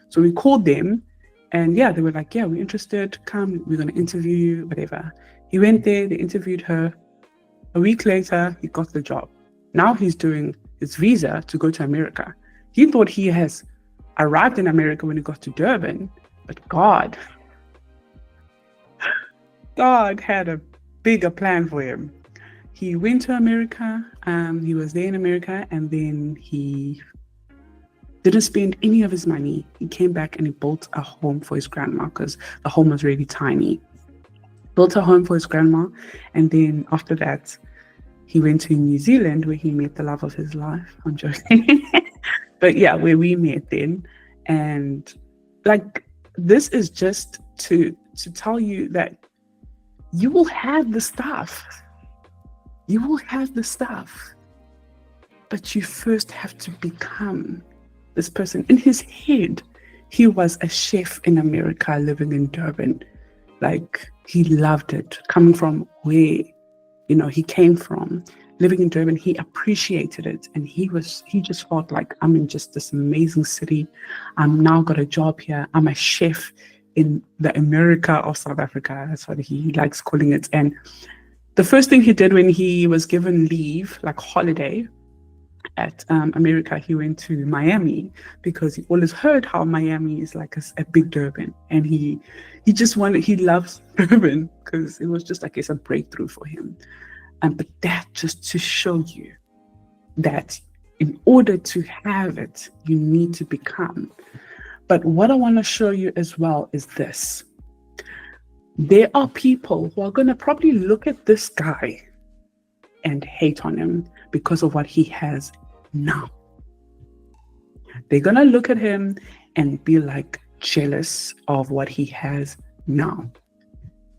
So we called them, and yeah, they were like, yeah, we're interested. Come, we're going to interview you, whatever. He went there. They interviewed her. A week later, he got the job. Now he's doing his visa to go to America. He thought he has arrived in America when he got to Durban, but God had a bigger plan for him. He went to America. He was there in America, and then he didn't spend any of his money. He came back and he built a home for his grandma because the home was really tiny. Built a home for his grandma, and then after that, he went to New Zealand where he met the love of his life. I'm joking. But yeah, where we met then. And like, this is just to tell you that you will have the stuff. You will have the stuff. But you first have to become this person. In his head, he was a chef in America living in Durban. Like, he loved it. Coming from where, he came from, living in Durban, he appreciated it. And he just felt like, I'm in just this amazing city. I'm now got a job here. I'm a chef in the America of South Africa. That's what he likes calling it. And the first thing he did when he was given leave, like holiday at America, he went to Miami because he always heard how Miami is like a big Durban. And he loves Durban because it was just, I guess, a breakthrough for him. But that just to show you that in order to have it, you need to become. But what I want to show you as well is this. There are people who are going to probably look at this guy and hate on him because of what he has now. They're going to look at him and be like jealous of what he has now.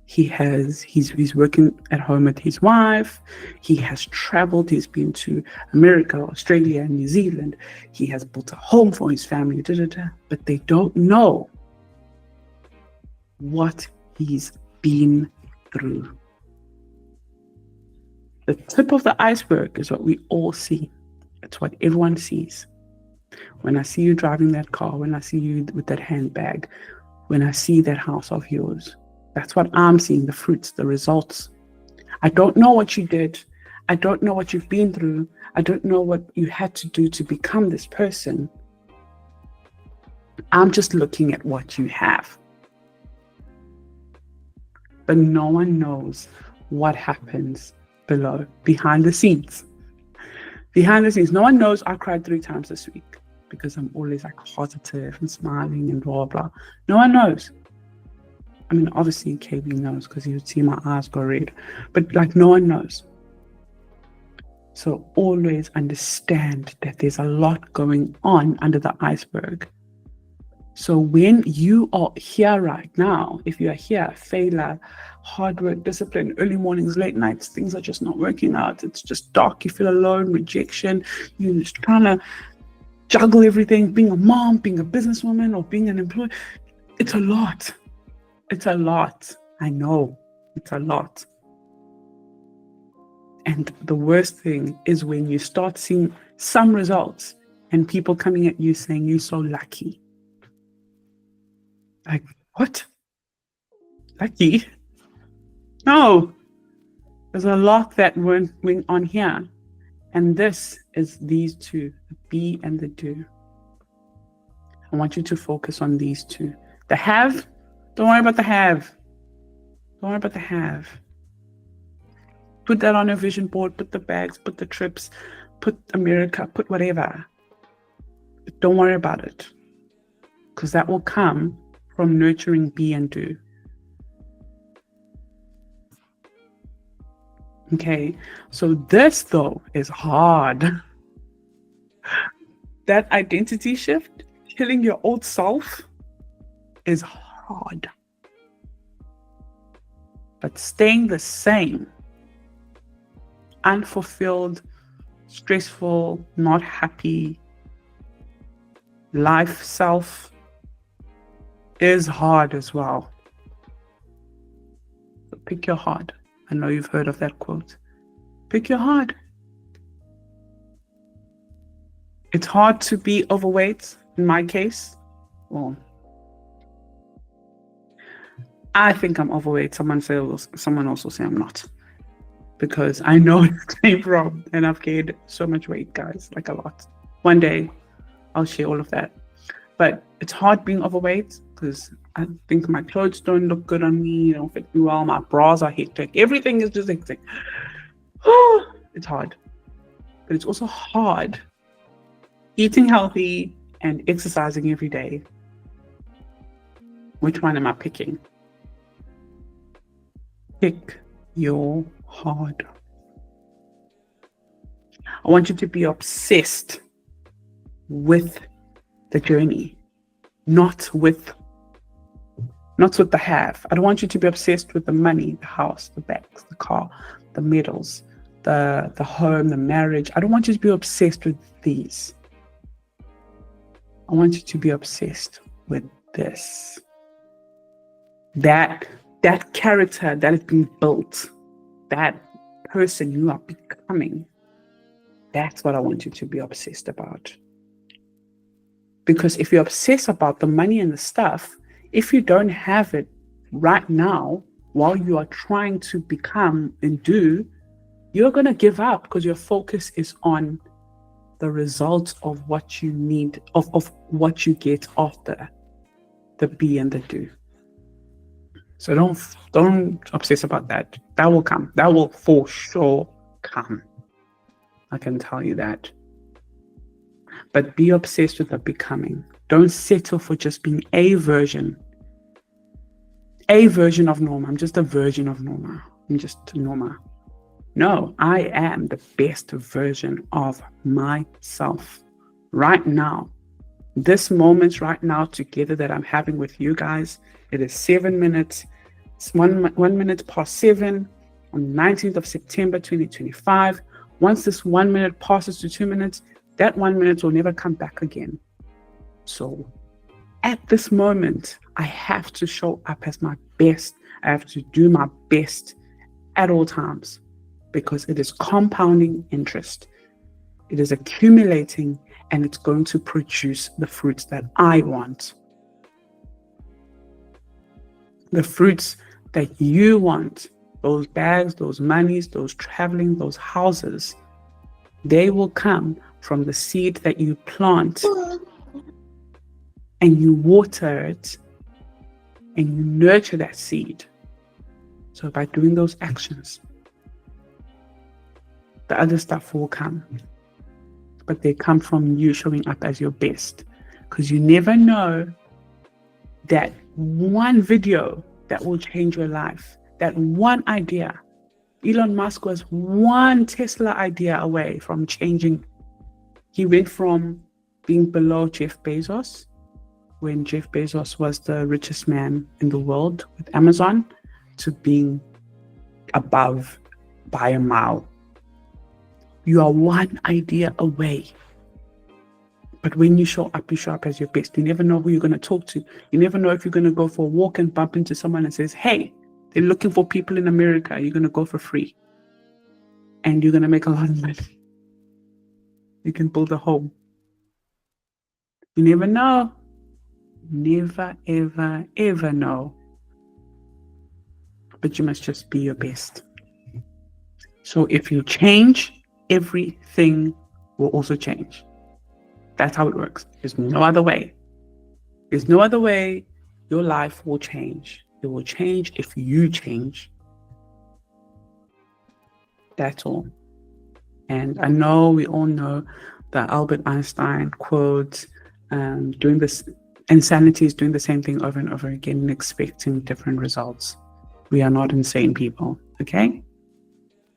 He's working at home with his wife. He has traveled. He's been to America, Australia, and New Zealand. He has built a home for his family, but they don't know what he's been through. The tip of the iceberg is what we all see. It's what everyone sees. When I see you driving that car, when I see you with that handbag, when I see that house of yours, that's what I'm seeing, the fruits, the results. I don't know what you did. I don't know what you've been through. I don't know what you had to do to become this person. I'm just looking at what you have. But no one knows what happens below, behind the scenes. Behind the scenes, no one knows I cried 3 times this week because I'm always like positive and smiling and blah, blah. No one knows. I mean, obviously KB knows because he would see my eyes go red, but like no one knows. So always understand that there's a lot going on under the iceberg. So when you are here right now, if you are here, failure, hard work, discipline, early mornings, late nights, things are just not working out. It's just dark. You feel alone, rejection. You're just trying to juggle everything, being a mom, being a businesswoman, or being an employee. It's a lot. It's a lot. I know. It's a lot. And the worst thing is when you start seeing some results and people coming at you saying, you're so lucky. Like, what? Lucky? No. There's a lot that went on here. And this is these two, the be and the do. I want you to focus on these two. The have, don't worry about the have. Don't worry about the have. Put that on a vision board, put the bags, put the trips, put America, put whatever. But don't worry about it. Because that will come from nurturing be and do. Okay, so this though is hard. That identity shift, killing your old self, is hard. But staying the same, unfulfilled, stressful, not happy, life self is hard as well. So pick your heart. I know you've heard of that quote. Pick your heart. It's hard to be overweight in my case. Well, I think I'm overweight. Someone else will say I'm not. Because I know it came from, and I've gained so much weight, guys, like a lot. One day I'll share all of that. But it's hard being overweight because I think my clothes don't look good on me, they don't fit me well, my bras are hectic, everything is just hectic. It's hard. But it's also hard eating healthy and exercising every day. Which one am I picking? Pick your heart. I want you to be obsessed with the journey, not with the have. I don't want you to be obsessed with the money, the house, the bags, the car, the medals, the home, the marriage. I don't want you to be obsessed with these. I want you to be obsessed with this. That character that is being built, that person you are becoming, that's what I want you to be obsessed about. Because if you obsess about the money and the stuff, if you don't have it right now, while you are trying to become and do, you're going to give up because your focus is on the results of what you need, of what you get after the be and the do. So don't obsess about that. That will come. That will for sure come. I can tell you that. But be obsessed with the becoming. Don't settle for just being a version of Norma. I'm just a version of Norma. I'm just Norma. No, I am the best version of myself right now. This moment right now together that I'm having with you guys, it is 7 minutes. It's 1 minute past 7 on 19th of September 2025. Once this 1 minute passes to 2 minutes, that 1 minute will never come back again. So at this moment, I have to show up as my best. I have to do my best at all times because it is compounding interest. It is accumulating and it's going to produce the fruits that I want. The fruits that you want, those bags, those monies, those traveling, those houses, they will come from the seed that you plant and you water it and you nurture that seed. So by doing those actions, the other stuff will come. But they come from you showing up as your best. Because you never know that one video that will change your life, that one idea. Elon Musk was one Tesla idea away from changing. He went from being below Jeff Bezos, when Jeff Bezos was the richest man in the world with Amazon, to being above by a mile. You are one idea away. But when you show up as your best. You never know who you're going to talk to. You never know if you're going to go for a walk and bump into someone and says, hey, they're looking for people in America. You're going to go for free. And you're going to make a lot of money. You can build a home. You never know. Never, ever, ever know. But you must just be your best. So if you change, everything will also change. That's how it works. There's no other way. There's no other way your life will change. It will change if you change. That's all. And I know we all know the Albert Einstein quote, doing this, insanity is doing the same thing over and over again and expecting different results. We are not insane people, okay?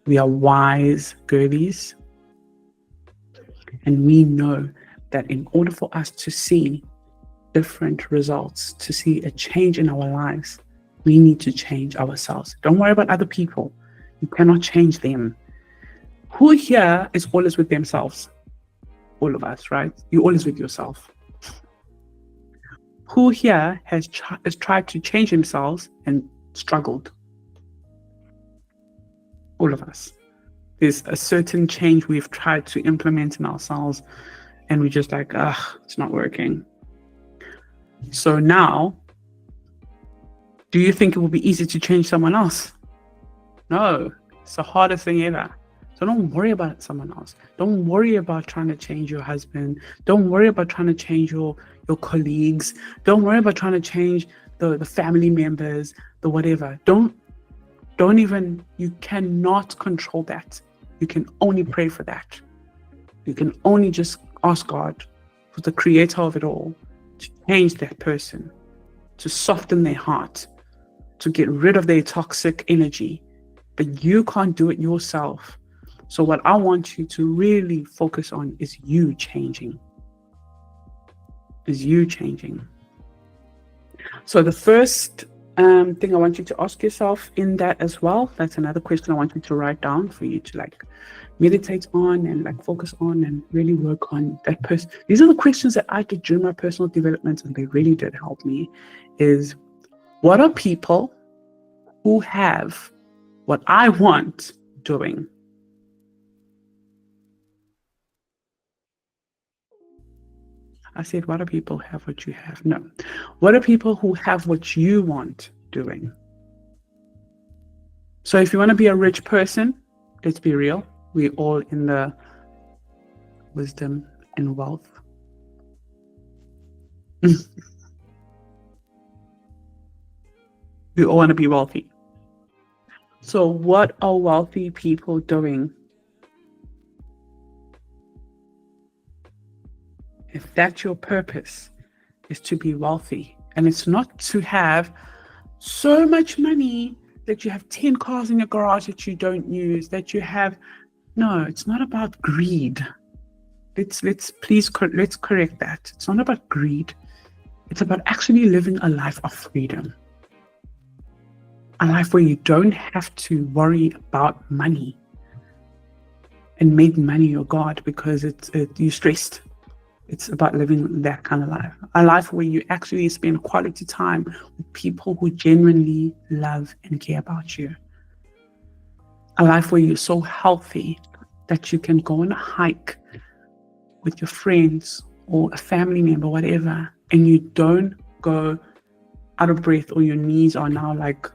We are wise girlies. And we know that in order for us to see different results, to see a change in our lives, we need to change ourselves. Don't worry about other people. You cannot change them. Who here is always with themselves? All of us, right? You're always with yourself. Who here has tried to change themselves and struggled? All of us. There's a certain change we've tried to implement in ourselves, and we're just like, it's not working. So now, do you think it will be easy to change someone else? No, it's the hardest thing ever. So don't worry about someone else. Don't worry about trying to change your husband. Don't worry about trying to change your colleagues. Don't worry about trying to change the family members, the whatever. Don't even, you cannot control that. You can only pray for that. You can only just ask God, who's the creator of it all, to change that person, to soften their heart, to get rid of their toxic energy. But you can't do it yourself. So what I want you to really focus on is you changing. So the first thing I want you to ask yourself in that as well, that's another question I want you to write down for you to like meditate on and like focus on and really work on that person. These are the questions that I did during my personal development, and they really did help me. Is what are people who have what I want doing? I said, what do people have what you have? No. What are people who have what you want doing? So if you want to be a rich person, let's be real. We're all in the wisdom and wealth. We all want to be wealthy. So what are wealthy people doing? If that's your purpose, is to be wealthy. And it's not to have so much money that you have 10 cars in your garage that you don't use, that you have. No, it's not about greed. Let's correct that. It's not about greed. It's about actually living a life of freedom. A life where you don't have to worry about money and make money your God because you're stressed. It's about living that kind of life. A life where you actually spend quality time with people who genuinely love and care about you. A life where you're so healthy that you can go on a hike with your friends or a family member, whatever, and you don't go out of breath or your knees are now like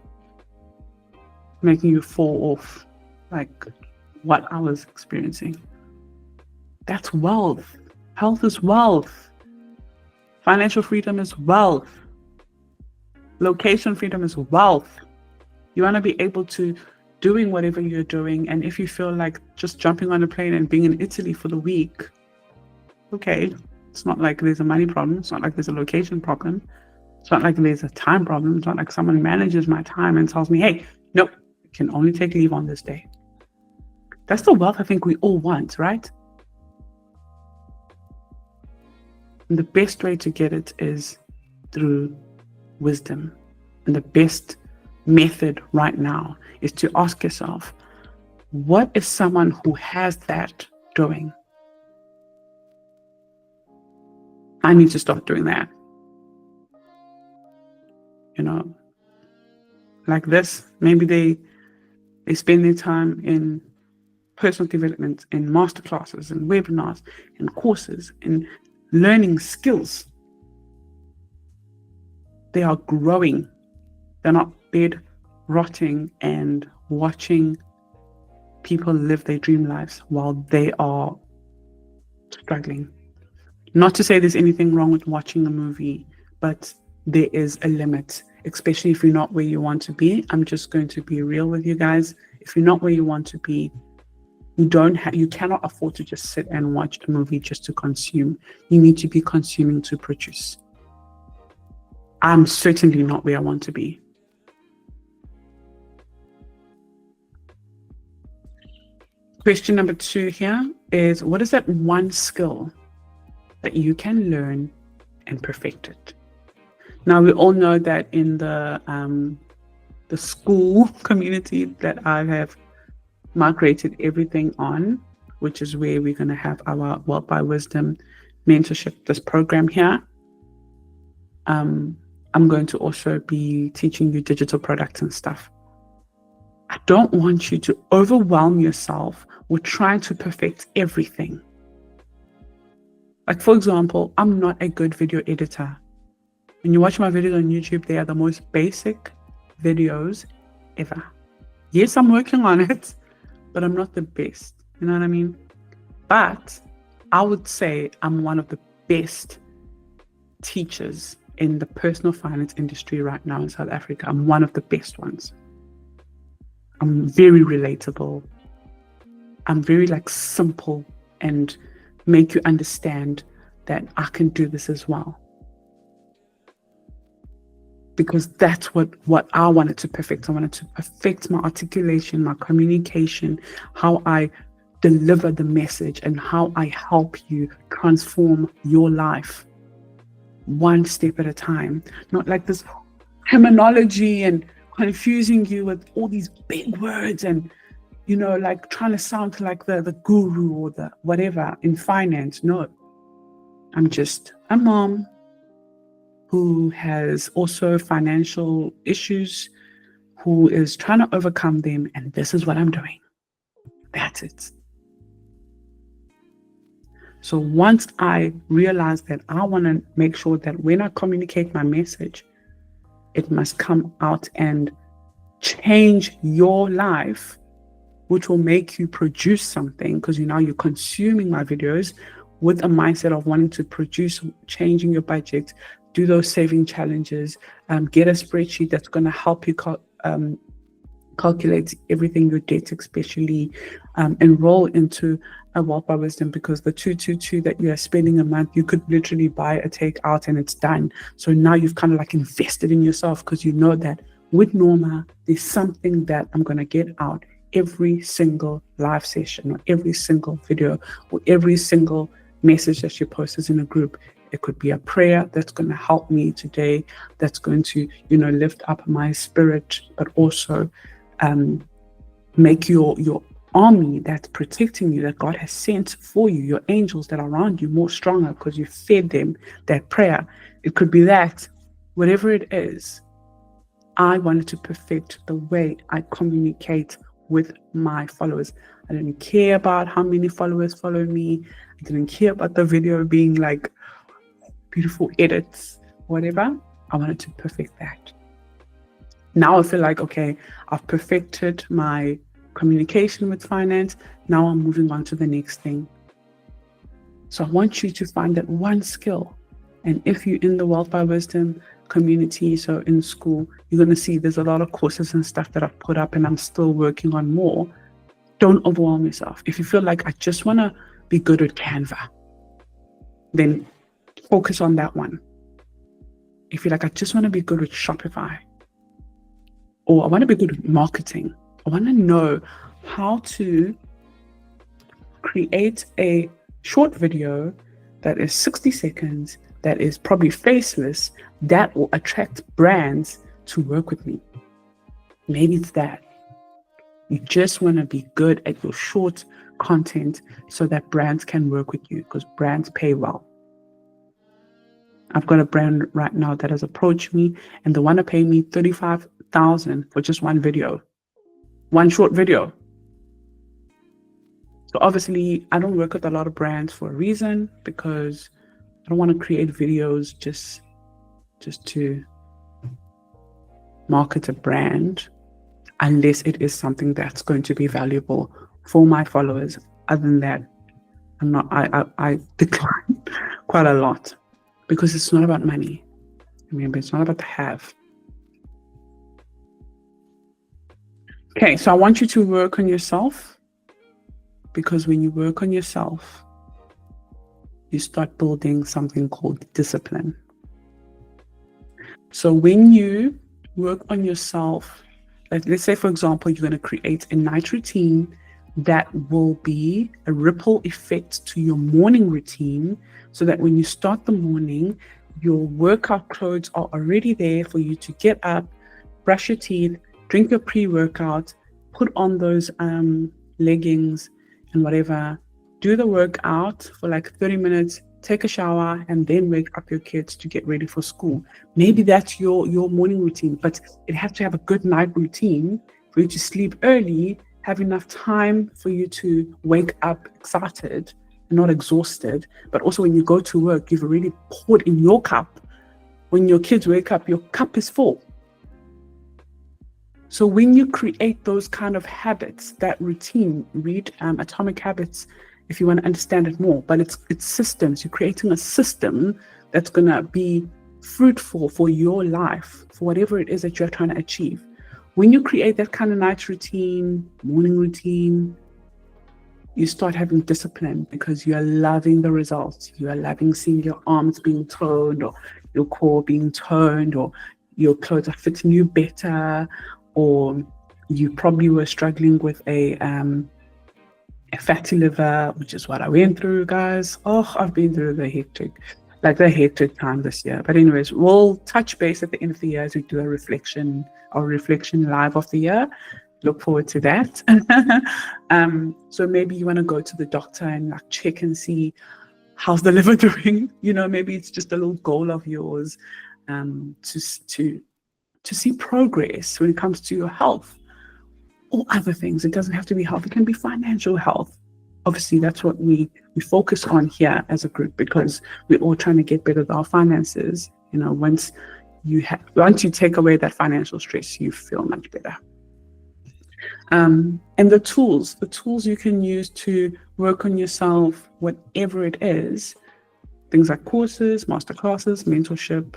making you fall off, like what I was experiencing. That's wealth. Health is wealth. Financial freedom is wealth. Location freedom is wealth. You want to be able to doing whatever you're doing, and if you feel like just jumping on a plane and being in Italy for the week, okay, it's not like there's a money problem. It's not like there's a location problem. It's not like there's a time problem. It's not like someone manages my time and tells me, hey, nope, you can only take leave on this day. That's the wealth I think we all want, right? And the best way to get it is through wisdom. And the best method right now is to ask yourself, what is someone who has that doing? I need to start doing that. You know, like this, maybe they spend their time in personal development, in masterclasses, and webinars, and courses, and learning skills. They are growing. They're not bed rotting and watching people live their dream lives while they are struggling. Not to say there's anything wrong with watching a movie, but there is a limit, especially if you're not where you want to be. I'm just going to be real with you guys. If you're not where you want to be, you cannot afford to just sit and watch a movie just to consume. You need to be consuming to produce. I'm certainly not where I want to be. Question number 2 here is, what is that one skill that you can learn and perfect it. Now, we all know that in the school community that I have migrated everything on, which is where we're going to have our Wealth by Wisdom mentorship, this program here. I'm going to also be teaching you digital products and stuff. I don't want you to overwhelm yourself with trying to perfect everything. Like, for example, I'm not a good video editor. When you watch my videos on YouTube, they are the most basic videos ever. Yes, I'm working on it, but I'm not the best. You know what I mean? But I would say I'm one of the best teachers in the personal finance industry right now in South Africa. I'm one of the best ones. I'm very relatable. I'm very simple and make you understand that I can do this as well. Because that's what I wanted to perfect. I wanted to perfect my articulation, my communication, how I deliver the message, and how I help you transform your life one step at a time. Not like this terminology and confusing you with all these big words and, trying to sound like the guru or the whatever in finance. No, I'm just a mom who has also financial issues, who is trying to overcome them, and this is what I'm doing. That's it. So once I realize that I want to make sure that when I communicate my message, it must come out and change your life, which will make you produce something, because you're consuming my videos with a mindset of wanting to produce, changing your budget, do those saving challenges, get a spreadsheet that's going to help you calculate everything, your debt especially, enroll into a Wealth by Wisdom, because the 222 that you are spending a month, you could literally buy a take out and it's done. So now you've kind of invested in yourself, because you know that with Norma, there's something that I'm going to get out every single live session, or every single video, or every single message that she posts in a group. It could be a prayer that's going to help me today, that's going to, lift up my spirit, but also make your army that's protecting you, that God has sent for you, your angels that are around you, more stronger because you fed them that prayer. It could be that, whatever it is, I wanted to perfect the way I communicate with my followers. I didn't care about how many followers follow me. I didn't care about the video being beautiful edits, whatever. I wanted to perfect that. Now I feel okay, I've perfected my communication with finance. Now I'm moving on to the next thing. So I want you to find that one skill. And if you're in the Wealth by Wisdom community, so in school, you're going to see there's a lot of courses and stuff that I've put up, and I'm still working on more. Don't overwhelm yourself. If you feel I just want to be good at Canva, then focus on that one. If you're I just want to be good with Shopify, or I want to be good with marketing, I want to know how to create a short video that is 60 seconds, that is probably faceless, that will attract brands to work with me. Maybe it's that. You just want to be good at your short content so that brands can work with you, because brands pay well. I've got a brand right now that has approached me, and they want to pay me $35,000 for just one video, one short video. So obviously, I don't work with a lot of brands for a reason, because I don't want to create videos just to market a brand, unless it is something that's going to be valuable for my followers. Other than that, I decline quite a lot, because it's not about money. Remember, it's not about the have. Okay, so I want you to work on yourself, because when you work on yourself, you start building something called discipline. So when you work on yourself, let's say, for example, you're going to create a night routine that will be a ripple effect to your morning routine, so that when you start the morning, your workout clothes are already there for you to get up, brush your teeth, drink your pre-workout, put on those leggings and whatever, do the workout for like 30 minutes, take a shower, and then wake up your kids to get ready for school. Maybe that's your morning routine, but it has to have a good night routine for you to sleep early, have enough time for you to wake up excited, not exhausted, but also when you go to work, you've already poured in your cup. When your kids wake up, your cup is full. So when you create those kind of habits, that routine, read Atomic Habits if you want to understand it more, but it's systems. You're creating a system that's going to be fruitful for your life, for whatever it is that you're trying to achieve. When you create that kind of night routine, morning routine, you start having discipline because you are loving the results. You are loving seeing your arms being toned, or your core being toned, or your clothes are fitting you better, or you probably were struggling with a fatty liver, which is what I went through, guys. Oh, I've been through the hectic time this year. But anyways, we'll touch base at the end of the year as we do a reflection live of the year. Look forward to that. So maybe you want to go to the doctor and like check and see how's the liver doing. You know, maybe it's just a little goal of yours to see progress when it comes to your health or other things. It doesn't have to be health. It can be financial health. Obviously, that's what we focus on here as a group, because we're all trying to get better with our finances. You know, once you take away that financial stress, you feel much better. And the tools you can use to work on yourself, whatever it is, things like courses, masterclasses, mentorship,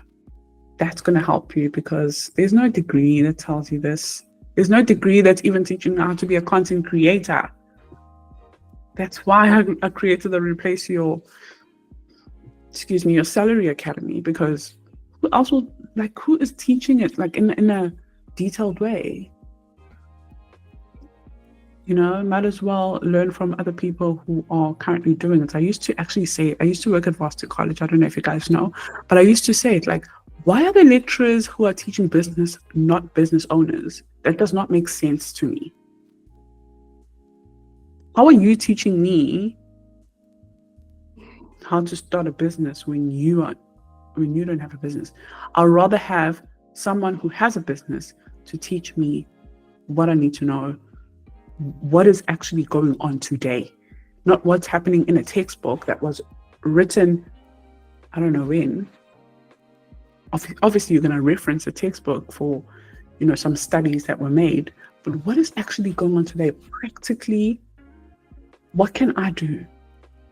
that's going to help you, because there's no degree that tells you this. There's no degree that's even teaching you how to be a content creator. That's why I created the Replace Your Salary Academy, because who is teaching it like in a detailed way? You know, might as well learn from other people who are currently doing it. I used to work at Varsity College. I don't know if you guys know, but I used to say it like, why are the lecturers who are teaching business not business owners? That does not make sense to me. How are you teaching me how to start a business when you don't have a business? I'd rather have someone who has a business to teach me what I need to know, what is actually going on today, not what's happening in a textbook that was written, I don't know when. Obviously, you're going to reference a textbook for, you know, some studies that were made, but what is actually going on today? Practically, what can I do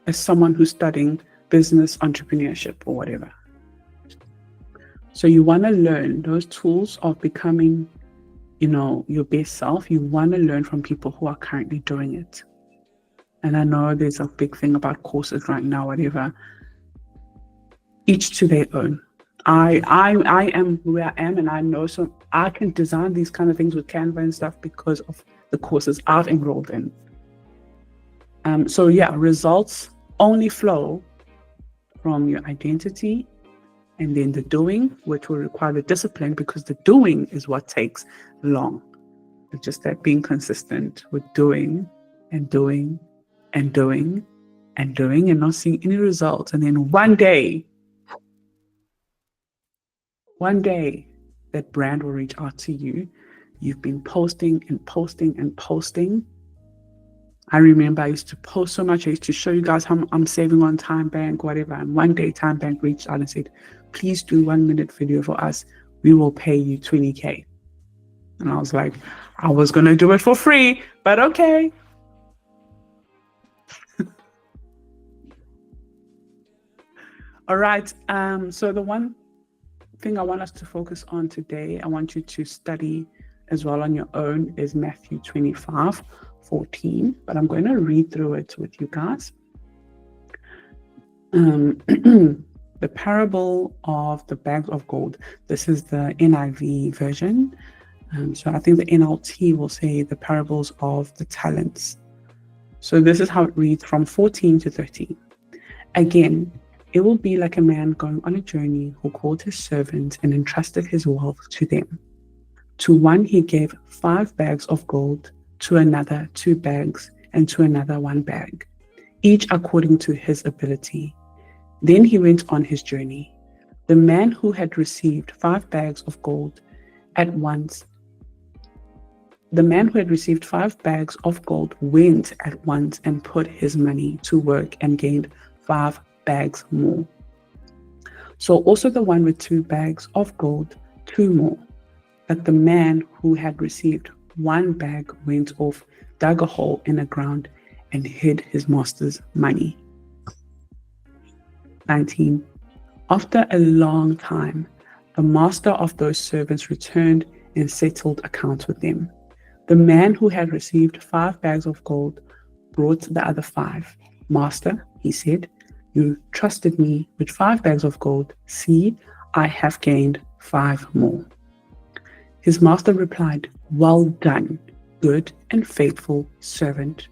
as someone who's studying business, entrepreneurship, or whatever? So you want to learn those tools of becoming, you know, your best self. You want to learn from people who are currently doing it. And I know there's a big thing about courses right now, whatever. Each to their own. I am where I am, and I know, so I can design these kind of things with Canva and stuff because of the courses I've enrolled in. So yeah, results only flow from your identity, and then the doing, which will require the discipline, because the doing is what takes long. It's just that being consistent with doing and doing and doing and doing and not seeing any results. And then one day that brand will reach out to you. You've been posting and posting and posting. I remember I used to post so much. I used to show you guys how I'm saving on Time Bank, whatever. And one day Time Bank reached out and said, please do 1 minute video for us. We will pay you 20K. And I was like, I was going to do it for free, but okay. All right. So the one thing I want us to focus on today, I want you to study as well on your own, is Matthew 25:14, but I'm going to read through it with you guys. The parable of the bags of gold. This is the NIV version. So I think the NLT will say the parables of the talents. So this is how it reads from 14 to 13. Again, It will be like a man going on a journey who called his servants and entrusted his wealth to them. To one he gave 5 bags of gold, to another 2 bags, and to another 1 bag, each according to his ability. Then he went on his journey. The man who had received 5 bags of gold at once The man who had received 5 bags of gold went at once and put his money to work and gained 5 bags more. So also the one with 2 bags of gold, 2 more. But the man who had received 1 bag went off, dug a hole in the ground, and hid his master's money. 19. After a long time, the master of those servants returned and settled accounts with them. The man who had received 5 bags of gold brought the other 5. Master, he said, you trusted me with 5 bags of gold. See, I have gained 5 more. His master replied, well done, good and faithful servant.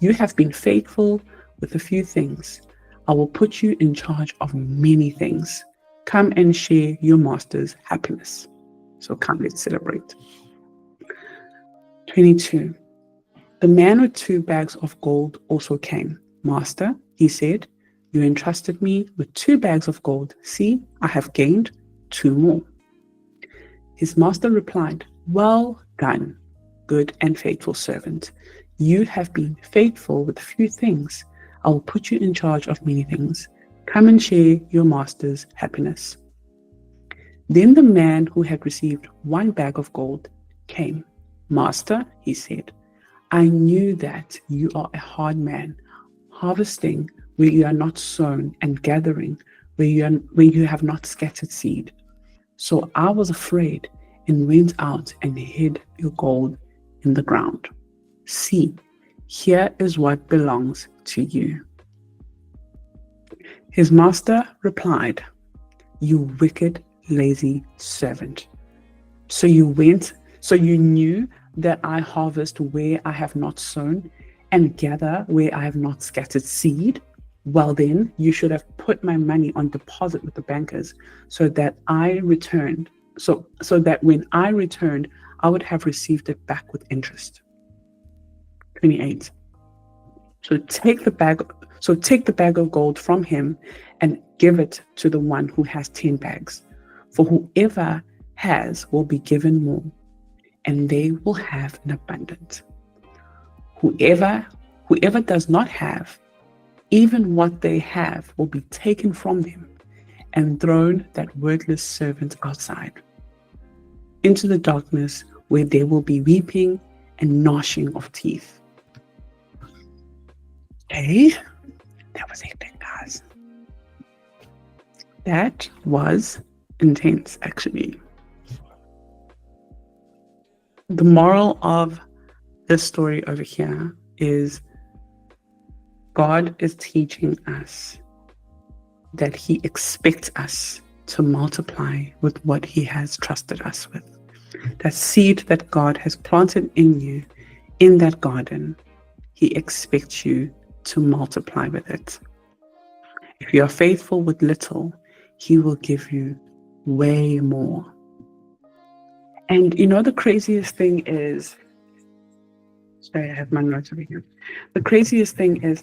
You have been faithful with a few things. I will put you in charge of many things. Come and share your master's happiness. So come, let's celebrate. 22. The man with 2 bags of gold also came. Master, he said, you entrusted me with 2 bags of gold. See, I have gained 2 more. His master replied, well done, good and faithful servant. You have been faithful with a few things. I will put you in charge of many things. Come and share your master's happiness. Then the man who had received 1 bag of gold came. Master, he said, I knew that you are a hard man, harvesting where you are not sown and gathering where you have not scattered seed. So I was afraid and went out and hid your gold in the ground. See, here is what belongs to you. His master replied, you wicked, lazy servant. So you knew that I harvest where I have not sown and gather where I have not scattered seed. Well then, you should have put my money on deposit with the bankers so that when I returned, I would have received it back with interest. 28. So take the bag of gold from him and give it to the one who has 10 bags. For whoever has will be given more, and they will have an abundance. Whoever does not have, even what they have will be taken from them and thrown that worthless servant outside into the darkness where there will be weeping and gnashing of teeth. Okay, that was hectic, guys. That was intense, actually. The moral of this story over here is God is teaching us that He expects us to multiply with what He has trusted us with. That seed that God has planted in you, in that garden, He expects you to multiply with it. If you are faithful with little, He will give you way more. And the craziest thing is, sorry, I have my notes over here. The craziest thing is,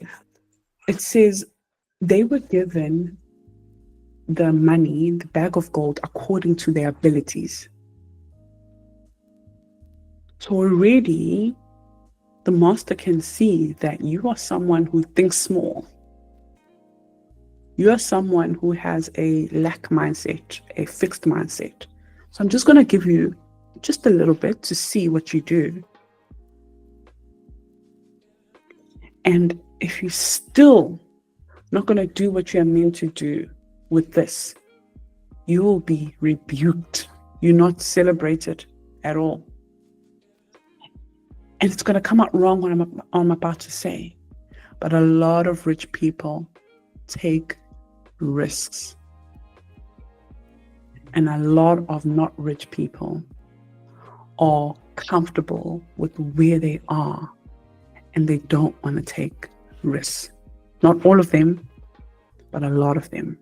it says they were given the money, the bag of gold, according to their abilities. So already, the master can see that you are someone who thinks small. You are someone who has a lack mindset, a fixed mindset. So I'm just going to give you just a little bit to see what you do. And if you're still not going to do what you're meant to do with this, you will be rebuked. You're not celebrated at all. And it's going to come out wrong what I'm about to say. But a lot of rich people take risks. And a lot of not rich people are comfortable with where they are and they don't want to take risks. Not all of them, but a lot of them.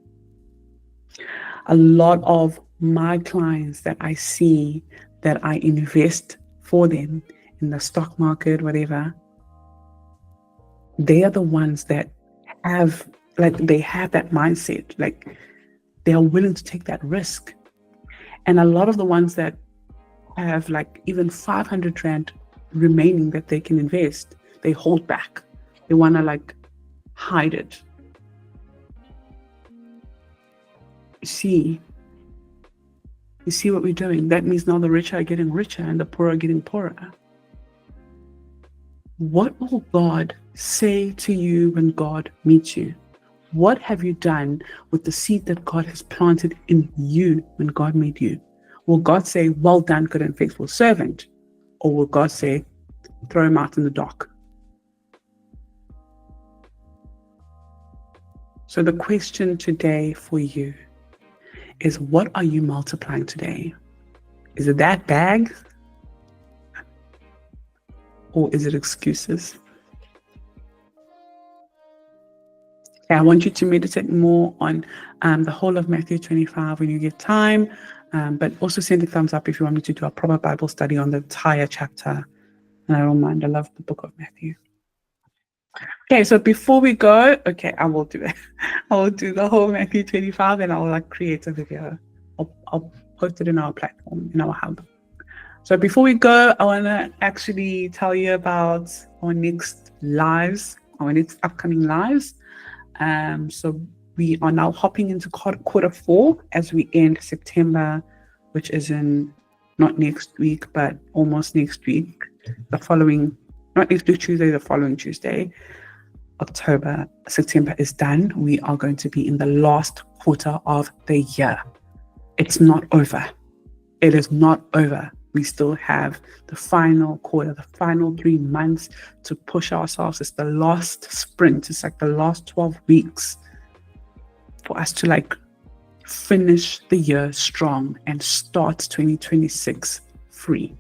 A lot of my clients that I see that I invest for them in the stock market, whatever, they are the ones that have, like, they have that mindset, like they are willing to take that risk. And a lot of the ones that have like even 500 Rand remaining that they can invest, they hold back. They want to like hide it. You see what we're doing? That means now the rich are getting richer and the poor are getting poorer. What will God say to you when God meets you? What have you done with the seed that God has planted in you when God made you? Will God say, well done, good and faithful servant? Or will God say, throw him out in the dock? So the question today for you is, what are you multiplying today? Is it that bag? Or is it excuses? I want you to meditate more on the whole of Matthew 25 when you get time, but also send a thumbs up if you want me to do a proper Bible study on the entire chapter. And I don't mind, I love the book of Matthew. Okay, so before we go, okay, I will do it. I will do the whole Matthew 25 and I'll like create a video. I'll post it in our platform, in our hub. So before we go, I want to actually tell you about our next lives, our next upcoming lives. So we are now hopping into quarter 4 as we end September, which is in not next week, but almost next week. The following, not next week Tuesday, the following Tuesday. September is done. We are going to be in the last quarter of the year. It's not over. It is not over. We still have the final quarter, the final 3 months to push ourselves. It's the last sprint. It's like the last 12 weeks for us to like finish the year strong and start 2026 free.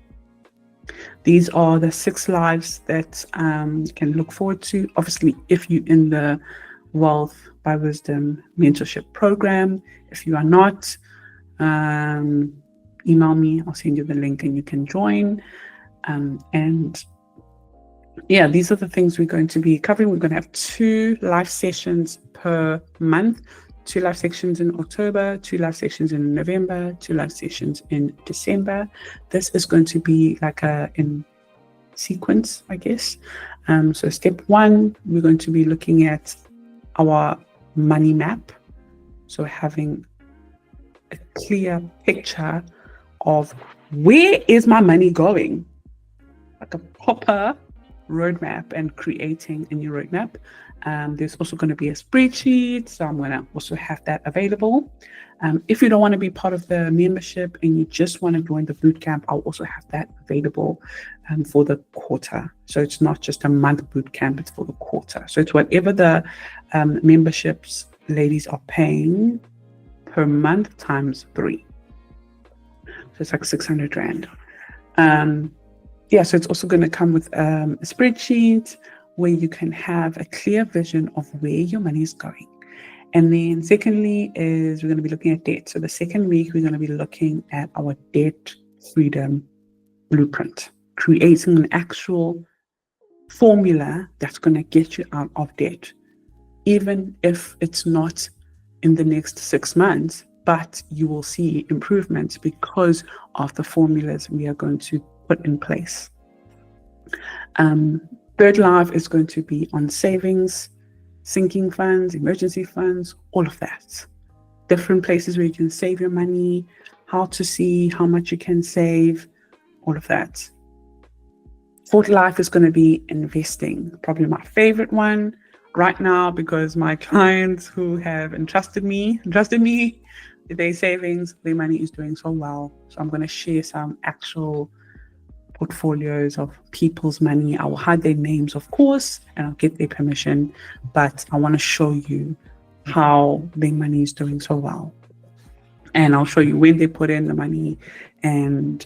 These are the 6 lives that you can look forward to. Obviously, if you're in the Wealth by Wisdom mentorship program, if you are not, email me. I'll send you the link and you can join. And yeah, these are the things we're going to be covering. We're going to have 2 live sessions per month. 2 live sessions in October, 2 live sessions in November, 2 live sessions in December. This is going to be like in sequence, I guess. So step 1, we're going to be looking at our money map. So having a clear picture of where is my money going, like a proper roadmap, and creating a new roadmap. There's also going to be a spreadsheet, so I'm going to also have that available. If you don't want to be part of the membership and you just want to join the bootcamp, I'll also have that available for the quarter. So it's not just a month bootcamp, it's for the quarter. So it's whatever the memberships ladies are paying per month times 3. So it's like 600 Rand. So it's also going to come with a spreadsheet where you can have a clear vision of where your money is going. And then secondly is we're going to be looking at debt. So the second week, we're going to be looking at our debt freedom blueprint, creating an actual formula that's going to get you out of debt, even if it's not in the next 6 months, but you will see improvements because of the formulas we are going to put in place. Third live is going to be on savings, sinking funds, emergency funds, all of that. Different places where you can save your money, how to see how much you can save, all of that. Fourth live is going to be investing, probably my favorite one right now, because my clients who have entrusted me with their savings, their money is doing so well. So I'm going to share some actual portfolios of people's money. I will hide their names, of course, and I'll get their permission, but I want to show you how their money is doing so well. And I'll show you when they put in the money and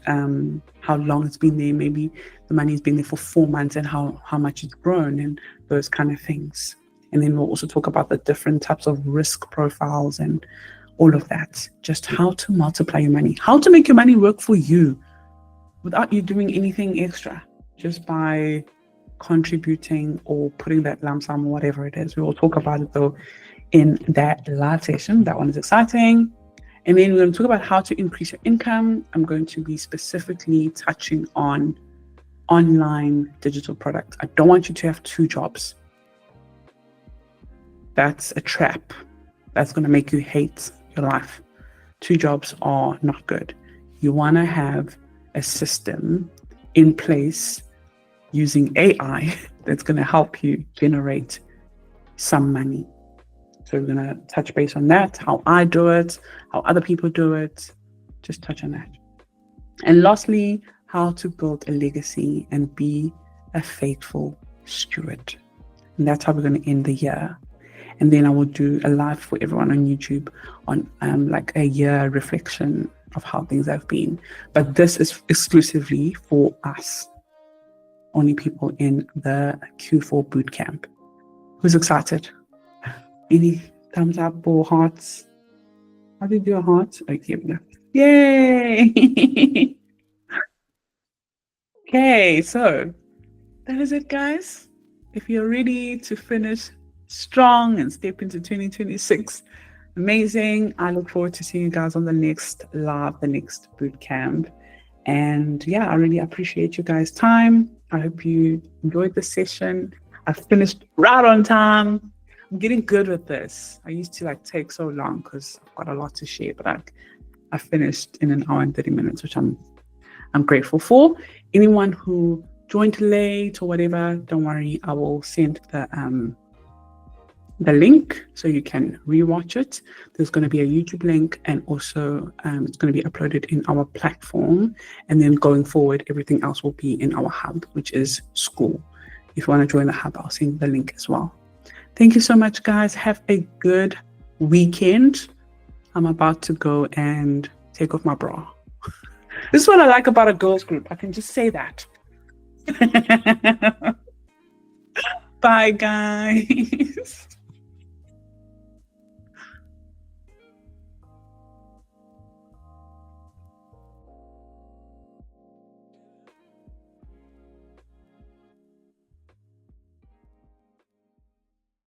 how long it's been there. Maybe the money's been there for 4 months and how much it's grown and those kind of things. And then we'll also talk about the different types of risk profiles and all of that. Just how to multiply your money, how to make your money work for you without you doing anything extra, just by contributing or putting that lump sum or whatever it is. We will talk about it though in that live session. That one is exciting. And then we're going to talk about how to increase your income. I'm going to be specifically touching on online digital products. I don't want you to have 2 jobs. That's a trap. That's going to make you hate your life. 2 jobs are not good. You want to have a system in place using AI that's going to help you generate some money. So we're going to touch base on that, how I do it, how other people do it, just touch on that. And lastly, how to build a legacy and be a faithful steward. And that's how we're going to end the year. And then I will do a live for everyone on YouTube on like a year reflection of how things have been. But this is exclusively for us, only people in the Q4 bootcamp. Who's excited? Any thumbs up or hearts? How do you do a heart? Okay, here we go. Yay! Okay, so that is it, guys. If you're ready to finish strong and step into 2026, amazing. I look forward to seeing you guys on the next live, the next bootcamp. And yeah, I really appreciate you guys' time. I hope you enjoyed the session. I finished right on time. I'm getting good with this. I used to like take so long because I've got a lot to share, but I finished in an hour and 30 minutes, which I'm grateful for. Anyone who joined late or whatever, don't worry. I will send the link so you can rewatch it. There's going to be a YouTube link, and also it's going to be uploaded in our platform. And then going forward, everything else will be in our hub, which is school. If you want to join the hub, I'll send the link as well. Thank you so much, guys. Have a good weekend. I'm about to go and take off my bra. This is what I like about a girls group. I can just say that. Bye, guys.